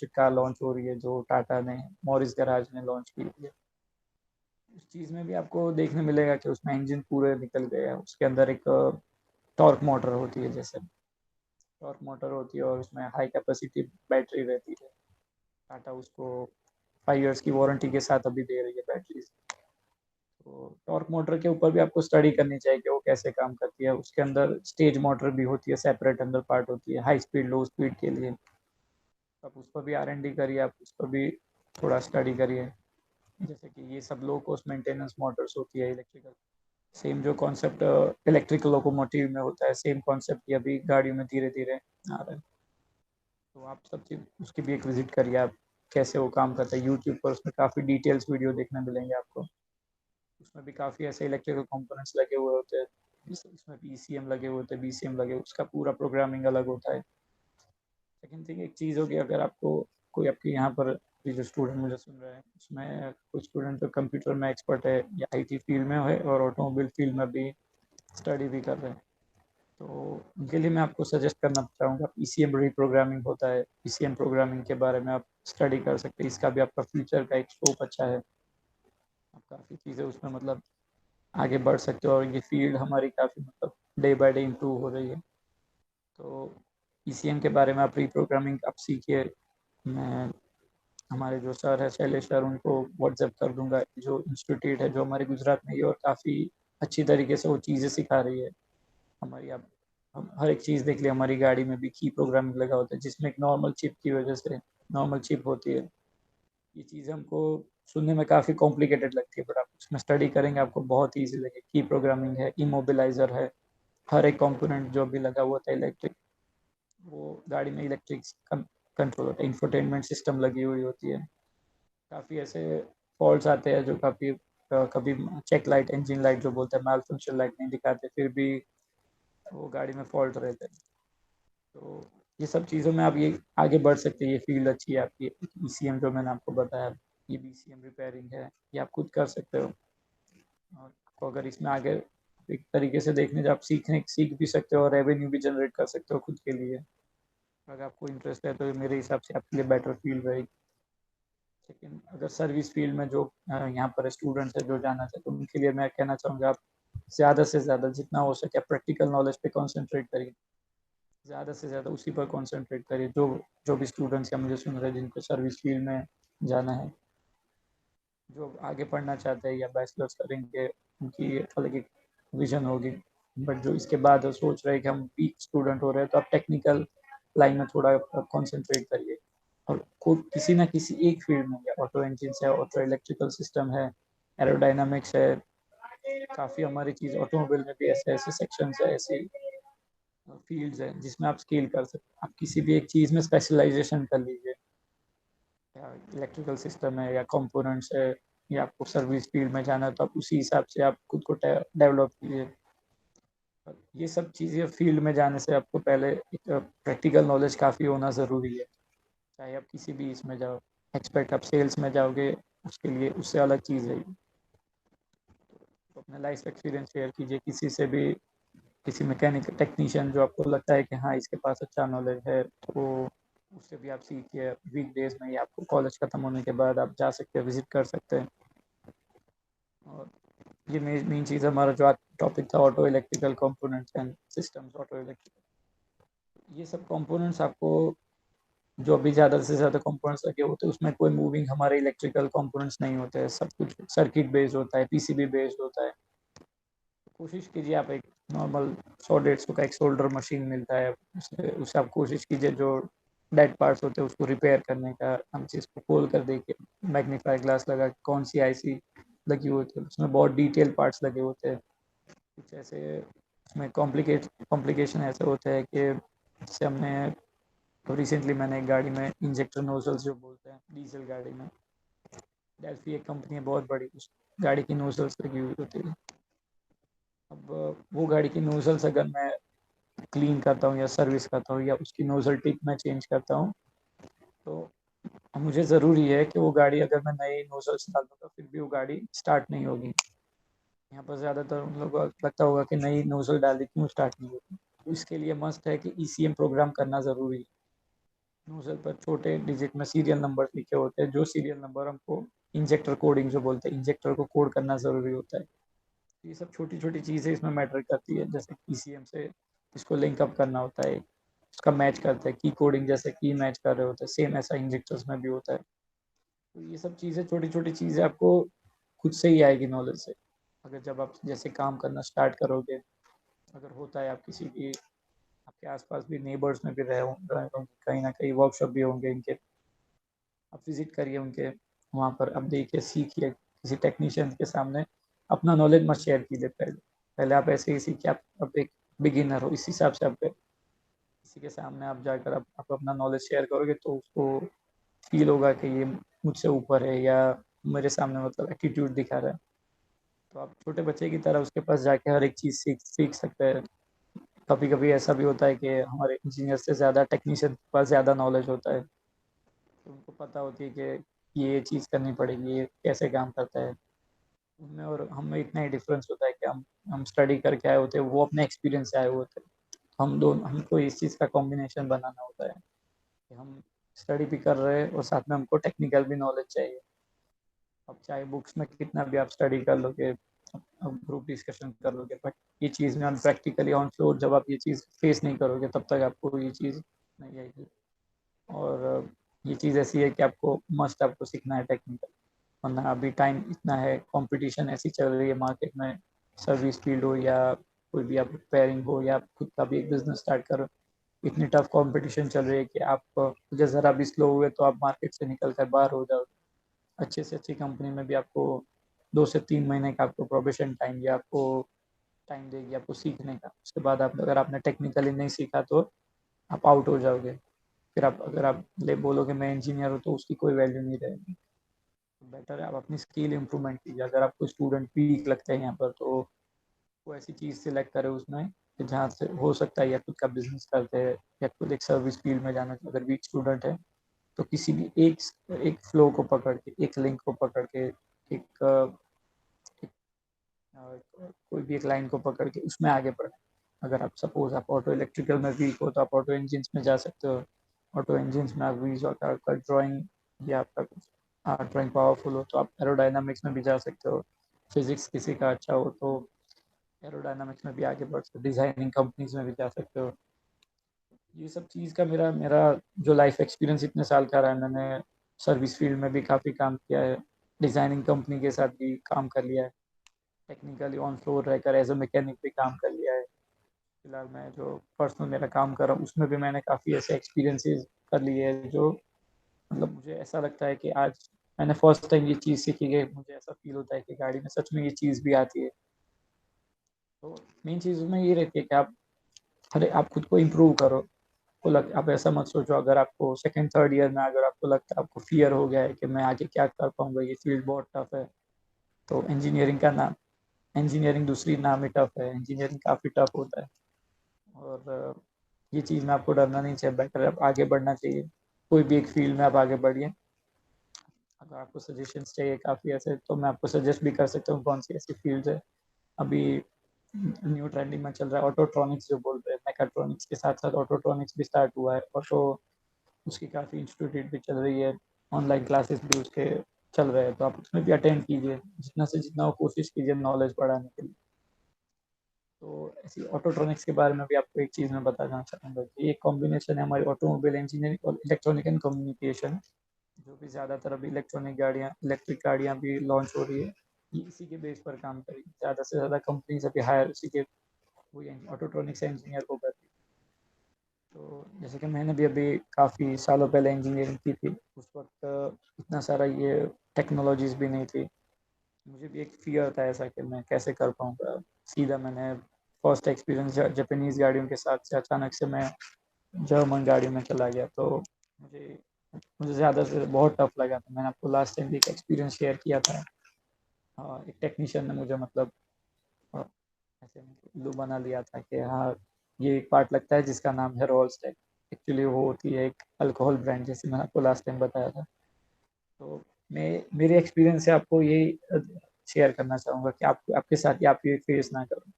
कार लॉन्च हो रही है, जो टाटा ने मॉरिस गैराज ने लॉन्च की है, उस चीज़ में भी आपको देखने मिलेगा कि उसमें इंजन पूरे निकल गए हैं। उसके अंदर एक टॉर्क मोटर होती है, जैसे टॉर्क मोटर होती है, और उसमें हाई कैपेसिटी बैटरी रहती है। टाटा उसको 5 इयर्स की वारंटी के साथ अभी दे रही है बैटरीज। तो टॉर्क मोटर के ऊपर भी आपको स्टडी करनी चाहिए कि वो कैसे काम करती है। उसके अंदर स्टेज मोटर भी होती है, सेपरेट अंदर पार्ट होती है हाई स्पीड लो स्पीड के लिए। आप उस पर भी R&D करिए, आप उस पर भी थोड़ा स्टडी करिए। जैसे कि ये सब लो कॉस्ट मेंटेनेंस मोटर्स होती है इलेक्ट्रिकल, सेम जो कॉन्सेप्ट इलेक्ट्रिकल लोकोमोटिव में होता है, सेम कॉन्सेप्ट अभी गाड़ियों में धीरे धीरे आ रहा है। तो आप सब चीज़ उसकी भी एक विजिट करिए, आप कैसे वो काम करता है। यूट्यूब पर उसमें काफ़ी डिटेल्स वीडियो देखने मिलेंगे आपको। उसमें भी काफ़ी ऐसे इलेक्ट्रिकल कंपोनेंट्स लगे हुए होते हैं, इसमें PCM लगे हुए होते हैं, BCM लगे, उसका पूरा प्रोग्रामिंग अलग होता है। सेकेंड थिंग एक चीज़ होगी, अगर आपको कोई आपके यहाँ पर जो स्टूडेंट मुझे सुन रहे हैं, उसमें कुछ स्टूडेंट जो कंप्यूटर में एक्सपर्ट है या IT फील्ड में है और ऑटोमोबाइल फील्ड में भी स्टडी भी कर रहे हैं, तो उनके लिए मैं आपको सजेस्ट करना चाहूँगा, PCM रीप्रोग्रामिंग होता है। PCM प्रोग्रामिंग के बारे में आप स्टडी कर सकते हैं, इसका भी आपका फ्यूचर का एक स्कोप अच्छा है। आप काफ़ी चीज़ें उसमें मतलब आगे बढ़ सकते हो, और ये फील्ड हमारी काफ़ी मतलब डे बाय डे इम्प्रूव हो रही है। तो PCM के बारे में आप रीप्रोग्रामिंग आप सीखिए। मैं हमारे जो सर है शैलेश सर, उनको व्हाट्सएप कर दूंगा, जो इंस्टीट्यूट है जो हमारे गुजरात में ही, और काफ़ी अच्छी तरीके से वो चीज़ें सिखा रही है हमारी। आप हम हर एक चीज़ देख लिया, हमारी गाड़ी में भी की प्रोग्रामिंग लगा होता है, जिसमें एक नॉर्मल चिप की वजह से, नॉर्मल चिप होती है। ये चीज़ें हमको सुनने में काफ़ी कॉम्प्लिकेटेड लगती है, बट आप उसमें स्टडी करेंगे आपको बहुत ईजी लगे। की प्रोग्रामिंग है, इमोबिलाइजर है, हर एक कंपोनेंट जो भी लगा हुआ था इलेक्ट्रिक, वो गाड़ी में इलेक्ट्रिक कंट्रोल होता है, इंफोटेनमेंट सिस्टम लगी हुई होती है। काफ़ी ऐसे फॉल्ट्स आते हैं जो काफ़ी कभी चेक लाइट, इंजन लाइट जो बोलते हैं, माल फंक्शन लाइट नहीं दिखाते, फिर भी वो गाड़ी में फॉल्ट रहते हैं। तो ये सब चीज़ों में आप ये आगे बढ़ सकते हैं, ये फील्ड अच्छी है आपकी। ईसीएम जो मैंने आपको बताया, ये बीसीएम रिपेयरिंग है, ये आप खुद कर सकते हो। और आपको अगर इसमें आगे एक तरीके से देखने जो आप सीख भी सकते हो और रेवेन्यू भी जनरेट कर सकते हो खुद के लिए। अगर आपको इंटरेस्ट है तो मेरे हिसाब से आपके लिए बेटर फील्ड रहेगी। लेकिन अगर सर्विस फील्ड में जो यहाँ पर स्टूडेंट्स है जो जाना चाहते हैं, उनके लिए मैं कहना चाहूँगा आप ज़्यादा से ज़्यादा जितना हो सके प्रैक्टिकल नॉलेज पे कॉन्सेंट्रेट करिए, ज़्यादा से ज़्यादा उसी पर कॉन्सेंट्रेट करिए। जो जो भी स्टूडेंट्स या मुझे सुन रहे हैं जिनको सर्विस फील्ड में जाना है, जो आगे पढ़ना चाहते हैं या बैचलर्स करेंगे, उनकी अलग एक विजन होगी। बट जो इसके बाद सोच रहे हैं कि हम वीक स्टूडेंट हो रहे हैं, तो आप टेक्निकल लाइन में थोड़ा कॉन्सेंट्रेट करिए। और किसी ना किसी एक फील्ड में, या ऑटो इंजन है, ऑटो इलेक्ट्रिकल सिस्टम है, एरोडायनामिक्स है, काफ़ी हमारी चीज़ ऑटोमोबाइल में भी ऐसे ऐसे सेक्शन है, ऐसे फील्ड्स हैं जिसमें आप स्केल कर सकते हैं। आप किसी भी एक चीज़ में स्पेशलाइजेशन कर लीजिए, या इलेक्ट्रिकल सिस्टम है या कंपोनेंट्स है, या आपको सर्विस फील्ड में जाना है, तो आप उसी हिसाब से आप खुद को डेवलप कीजिए। ये सब चीज़ें फील्ड में जाने से आपको पहले एक प्रैक्टिकल नॉलेज काफ़ी होना ज़रूरी है। चाहे आप किसी भी इसमें जाओ, एक्सपेक्ट आप सेल्स में जाओगे, उसके लिए उससे अलग चीज़ है। तो अपना लाइफ एक्सपीरियंस शेयर कीजिए किसी से भी, किसी मैकेनिक टेक्नीशियन जो आपको लगता है कि हाँ इसके पास अच्छा नॉलेज है, तो उससे भी आप सीखिए। वीक डेज में, या आपको कॉलेज खत्म होने के बाद आप जा सकते हैं, विजिट कर सकते हैं। और ये मेन चीज़ हमारा जो टॉपिक था, auto electrical components and systems. Auto electrical, ये सब कंपोनेंट्स आपको जो भी ज़्यादा से ज़्यादा कंपोनेंट्स लगे होते हैं, उसमें कोई मूविंग हमारे इलेक्ट्रिकल कंपोनेंट्स नहीं होते हैं। सब कुछ सर्किट बेस्ड होता है, पीसीबी बेस्ड होता है। कोशिश कीजिए आप एक नॉर्मल 100-150 का एक सोल्डर मशीन मिलता है, उससे आप कोशिश कीजिए जो डेड पार्ट्स होते हैं उसको रिपेयर करने का। हम चीज़ को खोल कर देखिए, मैग्नीफाई ग्लास लगा के कौन सी आईसी लगी होती है, उसमें बहुत डिटेल पार्ट्स लगे होते हैं। कुछ ऐसे उसमें कॉम्प्लिकेशन ऐसे होते हैं कि जैसे हमने तो रिसेंटली मैंने एक गाड़ी में इंजेक्टर नोजल्स जो बोलते हैं डीजल गाड़ी में, डेल्फी एक कंपनी है बहुत बड़ी, उस गाड़ी की नोजल्स लगी हुई होती है। अब वो गाड़ी की नोजल्स अगर मैं क्लीन करता हूँ या सर्विस करता हूँ या उसकी नोजल टिप मैं चेंज करता हूँ, तो मुझे ज़रूरी है कि वो गाड़ी, अगर मैं नई नोजल्स डाल दूँगा फिर भी वो गाड़ी स्टार्ट नहीं होगी। यहाँ पर ज़्यादातर उन लोगों को लगता होगा कि नई नोजल डाल दी क्यों स्टार्ट नहीं होगी। तो इसके लिए मस्ट है कि ईसीएम प्रोग्राम करना ज़रूरी है। नोजल पर छोटे डिजिट में सीरियल नंबर लिखे होते हैं, जो सीरियल नंबर हमको इंजेक्टर कोडिंग जो बोलते हैं, इंजेक्टर को कोड करना ज़रूरी होता है। ये सब छोटी छोटी चीज़ें इसमें मैटर करती है। जैसे ईसीएम से इसको लिंक अप करना होता है, उसका मैच करता है, की कोडिंग जैसे की मैच कर रहे होते हैं, सेम ऐसा इंजेक्टर्स में भी होता है। तो ये सब चीज़ें, छोटी छोटी चीज़ें आपको खुद से ही आएगी नॉलेज से। अगर जब आप जैसे काम करना स्टार्ट करोगे, अगर होता है आप किसी की, आपके आसपास भी नेबर्स में भी रहे होंगे, कहीं ना कहीं वर्कशॉप भी होंगे इनके, आप विजिट करिए उनके वहाँ पर, आप देखिए, सीखिए किसी टेक्नीशियन के सामने। अपना नॉलेज मत शेयर कीजिए पहले, पहले आप ऐसे ही सीखिए। आप एक बिगिनर हो, इस हिसाब से आप किसी के सामने आप जाकर आप अपना नॉलेज शेयर करोगे तो उसको फील होगा कि ये मुझसे ऊपर है, या मेरे सामने मतलब एटीट्यूड दिखा रहा है। तो आप छोटे बच्चे की तरह उसके पास जाके हर एक चीज़ सीख सीख सकते हैं। कभी कभी ऐसा भी होता है कि हमारे इंजीनियर से ज़्यादा टेक्नीशियन के पास ज़्यादा नॉलेज होता है, तो उनको पता होती है कि ये चीज़ करनी पड़ेगी, ये कैसे काम करता है। उनमें और हम में इतना ही डिफरेंस होता है कि हम स्टडी करके आए होते हैं, वो अपने एक्सपीरियंस से आए होते हैं। हम दोनों, हमको इस चीज़ का कॉम्बिनेशन बनाना होता है कि हम स्टडी भी कर रहे हैं और साथ में हमको टेक्निकल भी नॉलेज चाहिए। अब चाहे बुक्स में कितना भी आप स्टडी कर लोगे, अब ग्रुप डिस्कशन कर लोगे, बट ये चीज़ में हम प्रैक्टिकली ऑन फ्लोर जब आप ये चीज़ फेस नहीं करोगे, तब तक आपको ये चीज़ नहीं आएगी। और ये चीज़ ऐसी है कि आपको सीखना है टेक्निकल, वरना अभी टाइम इतना है, कंपटीशन ऐसी चल रही है मार्केट में, सर्विस फील्ड हो या कोई भी आप रिपेयरिंग हो या आप खुद का भी एक बिजनेस स्टार्ट करो, इतनी टफ कंपटीशन चल रही है कि आप मुझे ज़रा भी स्लो हुए तो आप मार्केट से निकल कर बाहर हो जाओगे। अच्छे से अच्छी कंपनी में भी आपको 2 से 3 महीने का आपको प्रोबेशन टाइम, या आपको टाइम देगी आपको सीखने का। उसके बाद आप, अगर आपने टेक्निकली नहीं सीखा तो आप आउट हो जाओगे। फिर आप अगर आप बोलोगे मैं इंजीनियर हूँ तो उसकी कोई वैल्यू नहीं रहेगी। बेटर है आप अपनी स्किल इम्प्रूवमेंट कीजिए। अगर आपको स्टूडेंट वीक लगता है यहाँ पर तो वो ऐसी चीज़ सिलेक्ट करे उसमें कि जहाँ से हो सकता है या खुद का बिजनेस करते हैं या खुद एक सर्विस फील्ड में जाना। अगर वीक स्टूडेंट है तो किसी भी एक फ्लो को पकड़ के, एक लिंक को पकड़ के, कोई भी एक लाइन को पकड़ के उसमें आगे बढ़े। अगर आप सपोज आप ऑटो इलेक्ट्रिकल में वीक हो तो आप ऑटो इंजन में जा सकते हो। ऑटो इंजन में आप वीक हो तो आपका ड्राइंग या आपका कुछ ड्राइंग पावरफुल हो तो आप एरोडायनामिक्स में भी जा सकते हो। फिजिक्स किसी का अच्छा हो तो एरोडायनामिक्स में भी आगे बढ़ सकते हो। डिज़ाइनिंग कंपनीज में भी जा सकते हो। ये सब चीज़ का मेरा मेरा जो लाइफ एक्सपीरियंस इतने साल का रहा है, मैंने सर्विस फील्ड में भी काफ़ी काम किया है, डिज़ाइनिंग कंपनी के साथ भी काम कर लिया है, टेक्निकली ऑन फ्लोर रहकर एज अ मैकेनिक भी काम कर लिया है। फिलहाल मैं जो पर्सनल मेरा काम कर रहा हूँ उसमें भी मैंने काफ़ी ऐसे एक्सपीरियंसेस कर लिए हैं जो मतलब मुझे ऐसा लगता है कि आज मैंने फर्स्ट टाइम ये चीज़ सीखी कि मुझे ऐसा फील होता है कि गाड़ी में सच में ये चीज़ भी आती है। तो मेन चीज़ उसमें ये रहती है कि आप खुद को इम्प्रूव करो। आप ऐसा मत सोचो अगर आपको सेकंड थर्ड ईयर में अगर आपको लगता है, आपको फियर हो गया है कि मैं आगे क्या कर पाऊंगा, ये फील्ड बहुत टफ है, तो इंजीनियरिंग दूसरी नाम ही टफ है। इंजीनियरिंग काफ़ी टफ होता है और ये चीज़ में आपको डरना नहीं चाहिए। बेटर आप आगे बढ़ना चाहिए। कोई भी एक फील्ड में आप आगे बढ़िए। अगर आपको सजेशंस चाहिए काफ़ी ऐसे तो मैं आपको सजेस्ट भी कर सकता हूँ कौन सी ऐसी फील्ड है अभी न्यू ट्रेंडिंग में चल रहा है। ऑटोट्रॉनिक्स जो बोल रहे हैं, मैकाट्रॉनिक्स के साथ साथ ऑटोट्रॉनिक्स भी स्टार्ट हुआ है। ऑटो उसकी काफ़ी इंस्टीट्यूट भी चल रही है, ऑनलाइन क्लासेस भी उसके चल रहे हैं, तो आप उसमें भी अटेंड कीजिए। जितना से जितना वो कोशिश कीजिए नॉलेज बढ़ाने के लिए। तो ऐसी ऑटोट्रॉनिक्स के बारे में भी आपको एक चीज़ मैं बताना चाहूँगा कि एक कॉम्बिनेशन है हमारी ऑटोमोबाइल इंजीनियरिंग और इलेक्ट्रॉनिक एंड कम्युनिकेशन। जो भी ज़्यादातर अभी इलेक्ट्रिक गाड़ियाँ भी लॉन्च हो रही है, ये इसी के बेस पर काम करेगी। ज़्यादा से ज़्यादा कंपनीज अभी हायर उसी के वही ऑटोट्रॉनिक्स इंजीनियर को कर रही है। तो जैसे कि मैंने भी अभी काफ़ी सालों पहले इंजीनियरिंग की थी, उस वक्त इतना सारा ये टेक्नोलॉजीज़ भी नहीं थी। मुझे भी एक फियर था ऐसा कि मैं कैसे कर पाऊँगा। सीधा मैंने फर्स्ट एक्सपीरियंस जापानीज़ गाड़ियों के साथ से अचानक से मैं जर्मन गाड़ियों में चला गया। तो मुझे मुझे ज़्यादा से बहुत टफ लगा था। मैंने आपको लास्ट टाइम भी एक एक्सपीरियंस शेयर किया था। हाँ, एक टेक्नीशियन ने मुझे मतलब ऐसे उल्लू बना लिया था कि हाँ ये एक पार्ट लगता है जिसका नाम है रोल्सटेक। एक्चुअली वो होती है एक अल्कोहल ब्रांड, जैसे मैंने आपको लास्ट टाइम बताया था। तो मैं मेरे एक्सपीरियंस से आपको ये शेयर करना चाहूँगा कि आपके साथ ही आप ये फेस ना करो।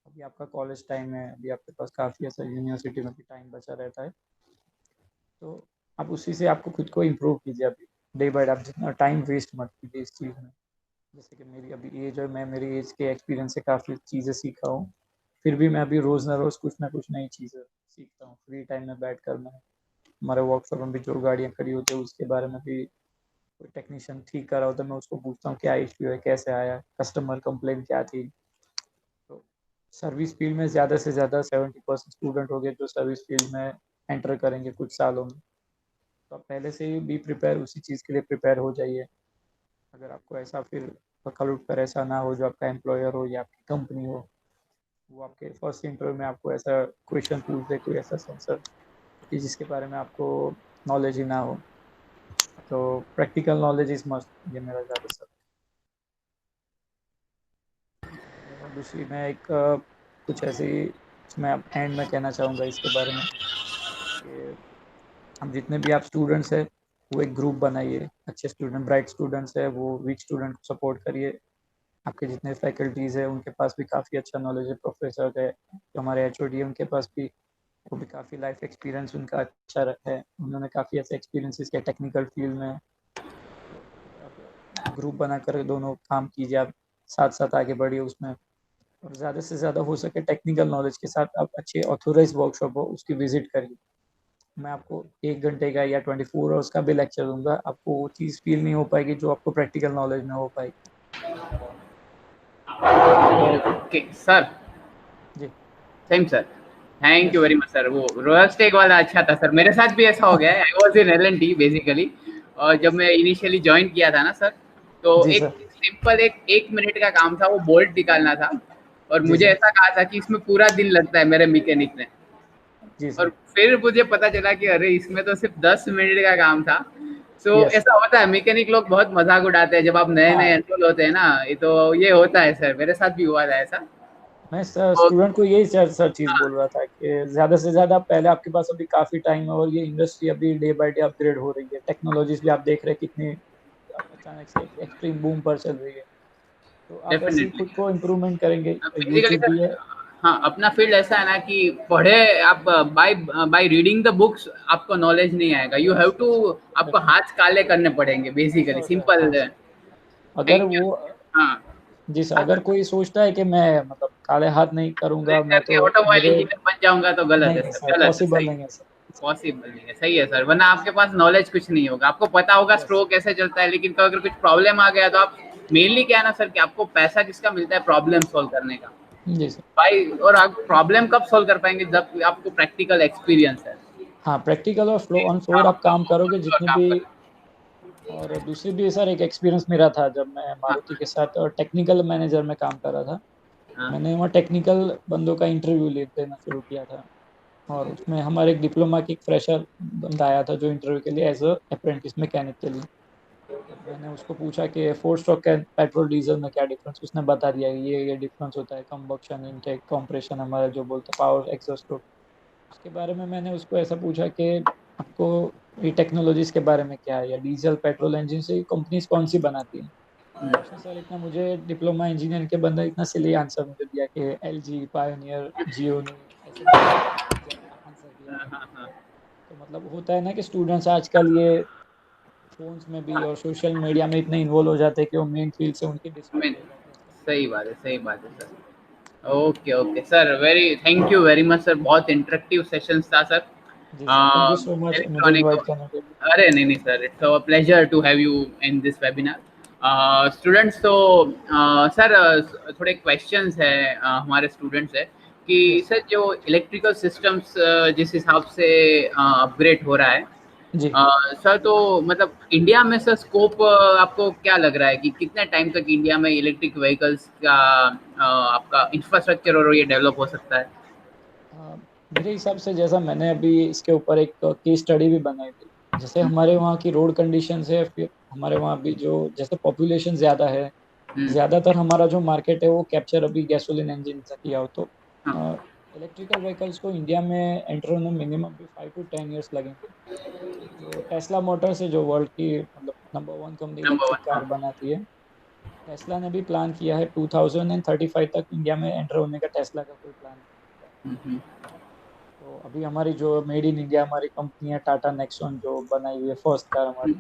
अभी आपका कॉलेज टाइम है, अभी आपके पास काफ़ी ऐसा यूनिवर्सिटी में भी टाइम बचा रहता है, तो आप उसी से आपको खुद को इम्प्रूव कीजिए। अभी डे बाय डे आप जितना टाइम वेस्ट मत कीजिए इस चीज़ में। जैसे कि मेरी अभी एज है, मैं मेरी एज के एक्सपीरियंस से काफ़ी चीज़ें सीखा हूँ। फिर भी मैं अभी रोज़ ना रोज़ कुछ ना कुछ नई चीज़ें सीखता हूँ। फ्री टाइम में बैठकर मैं हमारे वर्कशॉप में भी जो गाड़ियाँ खड़ी होती है उसके बारे में भी, कोई टेक्नीशियन ठीक कर रहा होता है मैं उसको पूछता हूँ क्या इश्यू है, कैसे आया, कस्टमर कंप्लेंट क्या थी। तो सर्विस फील्ड में ज़्यादा से ज़्यादा 70% स्टूडेंट हो गए जो सर्विस फील्ड में एंटर करेंगे कुछ सालों में। तो आप पहले से ही बी प्रिपेयर, उसी चीज़ के लिए प्रिपेयर हो जाइए। अगर आपको ऐसा फिर पकड़ उठ कर ऐसा ना हो जो आपका एम्प्लॉयर हो या आपकी कंपनी हो, वो आपके फर्स्ट इंटरव्यू में आपको ऐसा क्वेश्चन पूछ दे, कोई ऐसा सेंसर कि जिसके बारे में आपको नॉलेज ही ना हो। तो प्रैक्टिकल नॉलेज इज मस्ट, ये मेरा ज़्यादा सर। और दूसरी मैं एक कुछ ऐसी मैं एंड में कहना चाहूँगा इसके बारे में कि हम जितने भी आप स्टूडेंट्स हैं वो एक ग्रुप बनाइए। अच्छे स्टूडेंट, ब्राइट स्टूडेंट्स है वो वीक स्टूडेंट को सपोर्ट करिए। आपके जितने फैकल्टीज़ है उनके पास भी काफ़ी अच्छा नॉलेज है। प्रोफेसर है जो हमारे एचओडी है उनके पास भी, वो भी काफ़ी लाइफ एक्सपीरियंस उनका अच्छा रहा है। उन्होंने काफ़ी ऐसे एक्सपीरियंसेस किया टेक्निकल फील्ड में। तो ग्रुप बनाकर दोनों काम कीजिए, आप साथ साथ आगे बढ़िए उसमें। और ज़्यादा से ज़्यादा हो सके टेक्निकल नॉलेज के साथ आप अच्छे ऑथोराइज वर्कशॉप हो उसकी विजिट करिए। मैं आपको 1 घंटे का या 24 आवर्स का भी लेक्चर दूंगा, आपको वो चीज़ फील नहीं हो पाएगी जो आपको प्रैक्टिकल नॉलेज में हो पाएगी। ओके सर, जी same sir, thank you yes very much sir. वो रॉयल स्टेक वाला अच्छा था सर, मेरे साथ भी ऐसा हो गया है। I was in LNT basically, और जब यस मैं इनिशियली ज्वाइन किया था ना सर, तो जी एक सर। सिंपल एक मिनट का काम था, वो बोल्ट निकालना था, और जी मुझे सर। ऐसा कहा था कि इसमें पूरा दिन लगता है मेरे मैकेनिक ने। जी और सर। फिर मुझे पता चला कि अरे इसमें तो सिर्फ 10 मिनट का काम था। सो यस ऐसा होता है, मैकेनिक लोग बहुत मजाक उड़ाते हैं जब आप नए नए हाँ, एनरोल होते हैं ना, ये तो ये होता है सर, मेरे साथ भी हुआ था ऐसा। मैं तो स्टूडेंट को यही सर चीज़ हाँ, बोल रहा था कि ज़्यादा से ज़्यादा पहले आपके पास अभी काफ़ी टाइम है और ये इंडस्ट्री अभी डे बाय डे अपग्रेड हो रही है। टेक्नोलॉजीज़ भी आप देख रहे हैं कितनी अचानक से एक्सट्रीम बूम पर चल रही है। तो आप ऐसे ही डेफिनेटली खुद को इम्प्रूवमेंट करेंगे। बेसिकली यूट्यूब सर, भी है। हाँ अपना फील्ड ऐसा है ना कि पढ़े आप by by reading the books आपको नॉलेज नहीं आएगा, you have yes to, yes आपको हाथ काले करने पड़ेंगे बेसिकली, श्योर सर सिंपल हाँ सर। है अगर कि क्या? वो हाँ जी सर, हाँ अगर सर, कोई सोचता है कि मैं मतलब काले हाथ नहीं करूँगा, नहीं मैं करके तो ऑटोमोबाइल मेरे इंजीनियर बन जाऊंगा तो गलत नहीं, है नहीं सर, सर गलत है, पॉसिबल सही नहीं है सर। पॉसिबल नहीं है, सही है सर, वरना आपके पास नॉलेज कुछ नहीं होगा, आपको पता होगा यस स्ट्रोक कैसे चलता है, लेकिन अगर कुछ प्रॉब्लम आ गया तो आप, मेनली क्या है ना सर कि आपको पैसा किसका मिलता है, प्रॉब्लम सॉल्व करने का जी सर। भाई, और आप प्रॉब्लम कब सॉल्व कर पाएंगे जब आपको प्रैक्टिकल एक्सपीरियंस है। हाँ, प्रैक्टिकल और फ्लो ऑन फ्लोर हाँ, आप काम करोगे और जितने काम भी। कर, और दूसरी भी सर एक एक्सपीरियंस मेरा था जब मैं हाँ मारुति के साथ टेक्निकल मैनेजर में काम कर रहा था। हाँ मैंने वहाँ टेक्निकल बंदों का इंटरव्यू लेना शुरू किया था और उसमें हमारे एक डिप्लोमा की एक फ्रेशर बंदा आया था जो इंटरव्यू के लिए एज अ अप्रेंटिस मैकेनिक के लिए। अब मैंने उसको पूछा कि 4 स्ट्रोक पेट्रोल डीजल में क्या डिफरेंस, उसने बता दिया ये डिफरेंस होता है, कंबक्शन इनटेक कंप्रेशन हमारा जो बोलते हैं पावर एग्जॉस्ट स्ट्रोक। उसके बारे में मैंने उसको ऐसा पूछा कि आपको ये टेक्नोलॉजीज के बारे में क्या है, या डीजल पेट्रोल इंजन से कंपनीज कौन सी बनाती हैं। तो उसने सर इतना मुझे डिप्लोमा इंजीनियर के बंदा इतना सिली आंसर मुझे दिया कि एलजी पायोनियर जियोनी ऐसे बोल के आंसर दिया हाँ था। हाँ हाँ तो मतलब होता है ना कि स्टूडेंट्स आजकल ये फोन्स में भी और सोशल मीडिया में इतने इन्वॉल्व हो जाते हैं कि वो मेन फील्ड से उनकी हमें, डिस्ट्रैक्ट हो जाते हैं सर। सही बात है, सही बात है sir. Okay okay sir, very thank you very much sir, बहुत इंटरेक्टिव सेशंस था सर। जी sir, thank you so much मुझे इलेक्ट्रॉनिक, इनवाइट करने के लिए। अरे नहीं नहीं sir, it's a pleasure to have you in this webinar. Students तो सर थोड़े क्वेश्चंस है हमारे स्टूडेंट्स है कि यस सर जो इलेक्ट्रिकल सिस्टम्स जिस हिसाब से अपग्रेड हो रहा है, जी। सर तो मतलब इंडिया में सर स्कोप आपको क्या लग रहा है कि कितने टाइम तक इंडिया में इलेक्ट्रिक व्हीकल्स का आपका इंफ्रास्ट्रक्चर और ये डेवलप हो सकता है? मेरे हिसाब से जैसा मैंने अभी इसके ऊपर एक केस स्टडी भी बनाई थी, जैसे हमारे वहाँ की रोड कंडीशंस है, फिर हमारे वहाँ भी जो जैसे पॉपुलेशन ज़्यादा है, हम्म, ज़्यादातर हमारा जो मार्केट है वो कैप्चर अभी गैसोलीन इंजन से किया हो, तो हाँ, इलेक्ट्रिकल व्हीकल्स को इंडिया में एंटर होने मिनिमम भी 5 to 10 years लगेंगे। जो टेस्ला मोटर्स है जो वर्ल्ड की मतलब number 1 company number electric one, हाँ। कार बनाती है, टेस्ला ने भी प्लान किया है 2035 तक इंडिया में एंटर होने का, टेस्ला का कोई प्लान है। हम्म, तो अभी हमारी जो मेड इन इंडिया हमारी कंपनी है टाटा नेक्सॉन जो बनाई हुई है फर्स्ट कार हमारी,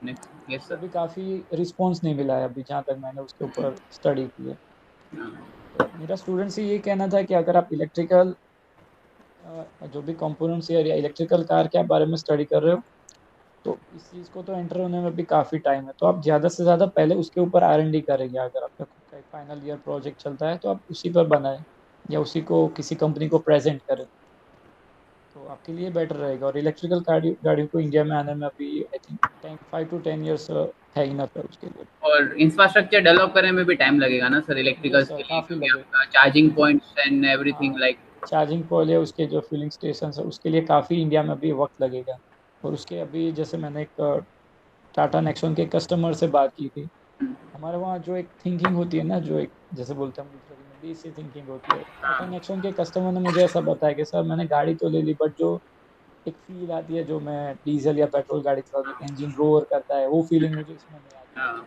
यस उसको सर। भी काफ़ी रिस्पॉन्स नहीं मिला है अभी जहाँ तक मैंने उसके ऊपर स्टडी की है। तो मेरा स्टूडेंट से ये कहना था कि अगर आप इलेक्ट्रिकल जो भी कंपोनेंट्स या इलेक्ट्रिकल कार के बारे में स्टडी कर रहे हो, तो इस चीज़ को तो एंटर होने में भी काफ़ी टाइम है, तो आप ज़्यादा से ज़्यादा पहले उसके ऊपर R&D करेंगे। अगर आपका खुद का एक फाइनल ईयर प्रोजेक्ट चलता है तो आप उसी पर बनाएं या उसी को किसी कंपनी को प्रेजेंट करें, तो आपके लिए बेटर रहेगा। और इलेक्ट्रिकल गाड़ियों को इंडिया में आने में अभी आई थिंक 5 to 10 years है इनफ है उसके लिए। और इंफ्रास्ट्रक्चर डेवलप करने में भी टाइम लगेगा ना सर यस इलेक्ट्रिकल्स सर के लिए, काफ़ी क्योंकि लगे। आपका चार्जिंग पॉइंट्स एंड एवरीथिंग हाँ, लाइक। चार्जिंग पॉइंट या उसके जो फिलिंग स्टेशन है उसके लिए काफ़ी इंडिया में अभी वक्त लगेगा। और उसके अभी जैसे मैंने एक टाटा नेक्सॉन के कस्टमर से बात की थी, हमारे वहाँ जो एक थिंकिंग होती है ना, जो एक जैसे बोलते हैं हम गुजराती में देसी थिंकिंग होती है, टाटा नेक्सॉन के कस्टमर ने मुझे ऐसा बताया कि सर मैंने गाड़ी तो ले ली बट जो एक फील आती है जो मैं डीजल या पेट्रोल गाड़ी चलाता हूँ, इंजन रोअर करता है, वो फीलिंग मुझे इसमें नहीं आती।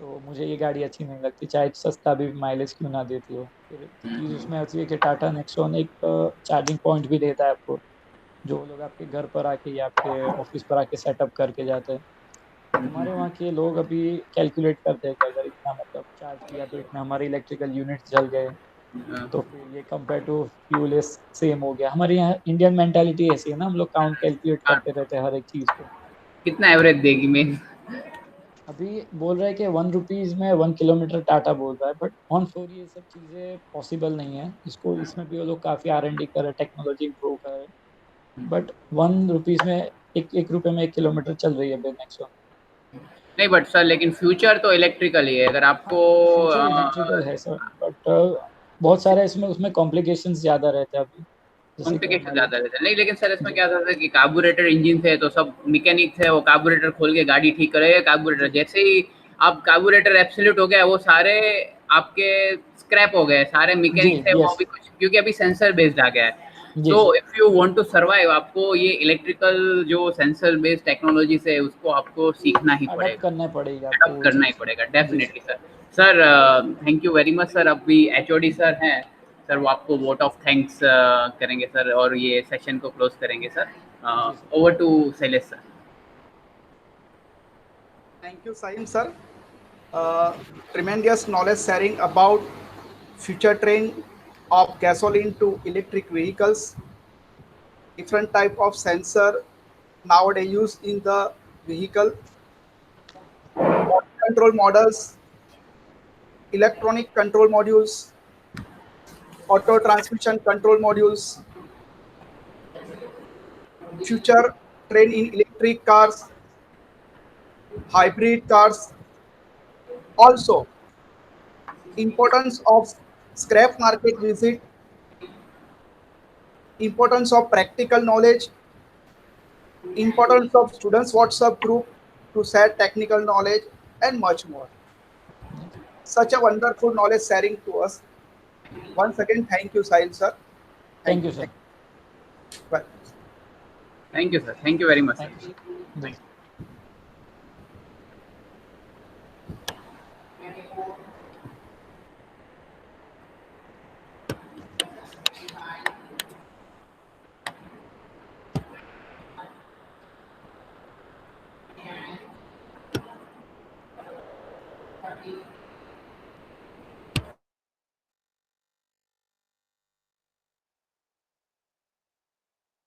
तो मुझे ये गाड़ी अच्छी नहीं लगती, चाहे सस्ता भी माइलेज क्यों ना देती हो। फिर चीज़ उसमें होती है कि टाटा नेक्सॉन एक चार्जिंग पॉइंट भी देता है आपको, जो लोग आपके घर पर आके या आपके ऑफिस पर आके सेटअप करके जाते हैं। हमारे वहाँ के लोग अभी कैलकुलेट करते हैं कि अगर इतना मतलब चार्ज किया तो इतना हमारे इलेक्ट्रिकल यूनिट्स जल गए, तो फिर ये कंपेयर टू फ्यूल सेम हो गया। हमारे यहाँ इंडियन मेंटालिटी ऐसी है ना, हम लोग काउंट कैलकुलेट करते रहते हैं हर एक चीज़ को। कितना एवरेज देगी मेन? अभी बोल रहा है कि 1 रुपीज़ में 1 किलोमीटर टाटा बोल रहा है, बट ऑन फ्लोर ये सब चीज़ें पॉसिबल नहीं है। इसको इसमें भी वो लोग काफ़ी R&D कर रहे हैं, टेक्नोलॉजी इम्प्रूव कर रहे हैं, बट 1 रुपीज़ में एक रुपये में 1 किलोमीटर चल रही है नेक्सॉन। नहीं बट सर, लेकिन फ्यूचर तो इलेक्ट्रिकल ही है, अगर हाँ, आपको फ्यूचर इलेक्ट्रिकल है सर, बट बहुत सारे इसमें उसमें कॉम्प्लिकेशंस ज़्यादा रहते हैं अभी। जैसे कि कॉम्प्लिकेशन हमारे ज्यादा रहता है। नहीं, लेकिन सर इसमें क्या था कि कार्बोरेटर इंजन थे तो सब मैकेनिक थे, वो कार्बोरेटर खोल के गाड़ी ठीक करे। कार्बोरेटर जैसे ही आप कार्बोरेटर एब्सोल्यूट हो गया, वो सारे आपके स्क्रैप हो गए, सारे मैकेनिक थे वो यस भी कुछ, क्योंकि अभी सेंसर बेस्ड आ गया है। जी so sir if you want to survive, आपको ये इलेक्ट्रिकल जो सेंसर बेस्ड टेक्नोलॉजी से उसको आपको सीखना ही अडॉप्ट पड़ेगा, करना पड़ेगा आपको अडॉप्ट वो करना ही चीज़ पड़ेगा जी sir definitely sir. Sir thank you very much sir. अभी एचओडी सर हैं सर, वो आपको वोट ऑफ थैंक्स करेंगे सर, और ये सेशन को क्लोज करेंगे सर। जी sir over to Shailesh sir. Thank you, Saim sir. Tremendous knowledge sharing about future trend of gasoline to electric vehicles, different type of sensor nowadays used in the vehicle, control models, electronic control modules, auto transmission control modules, future trend in electric cars, hybrid cars, also importance of scrap market visit, importance of practical knowledge, importance of students WhatsApp group to share technical knowledge, and much more. Such a wonderful knowledge sharing to us. Once again, thank you, Sahil sir. Thank Thank you you. Sir Well. Thank you sir, thank you very much thank sir. You Thank you.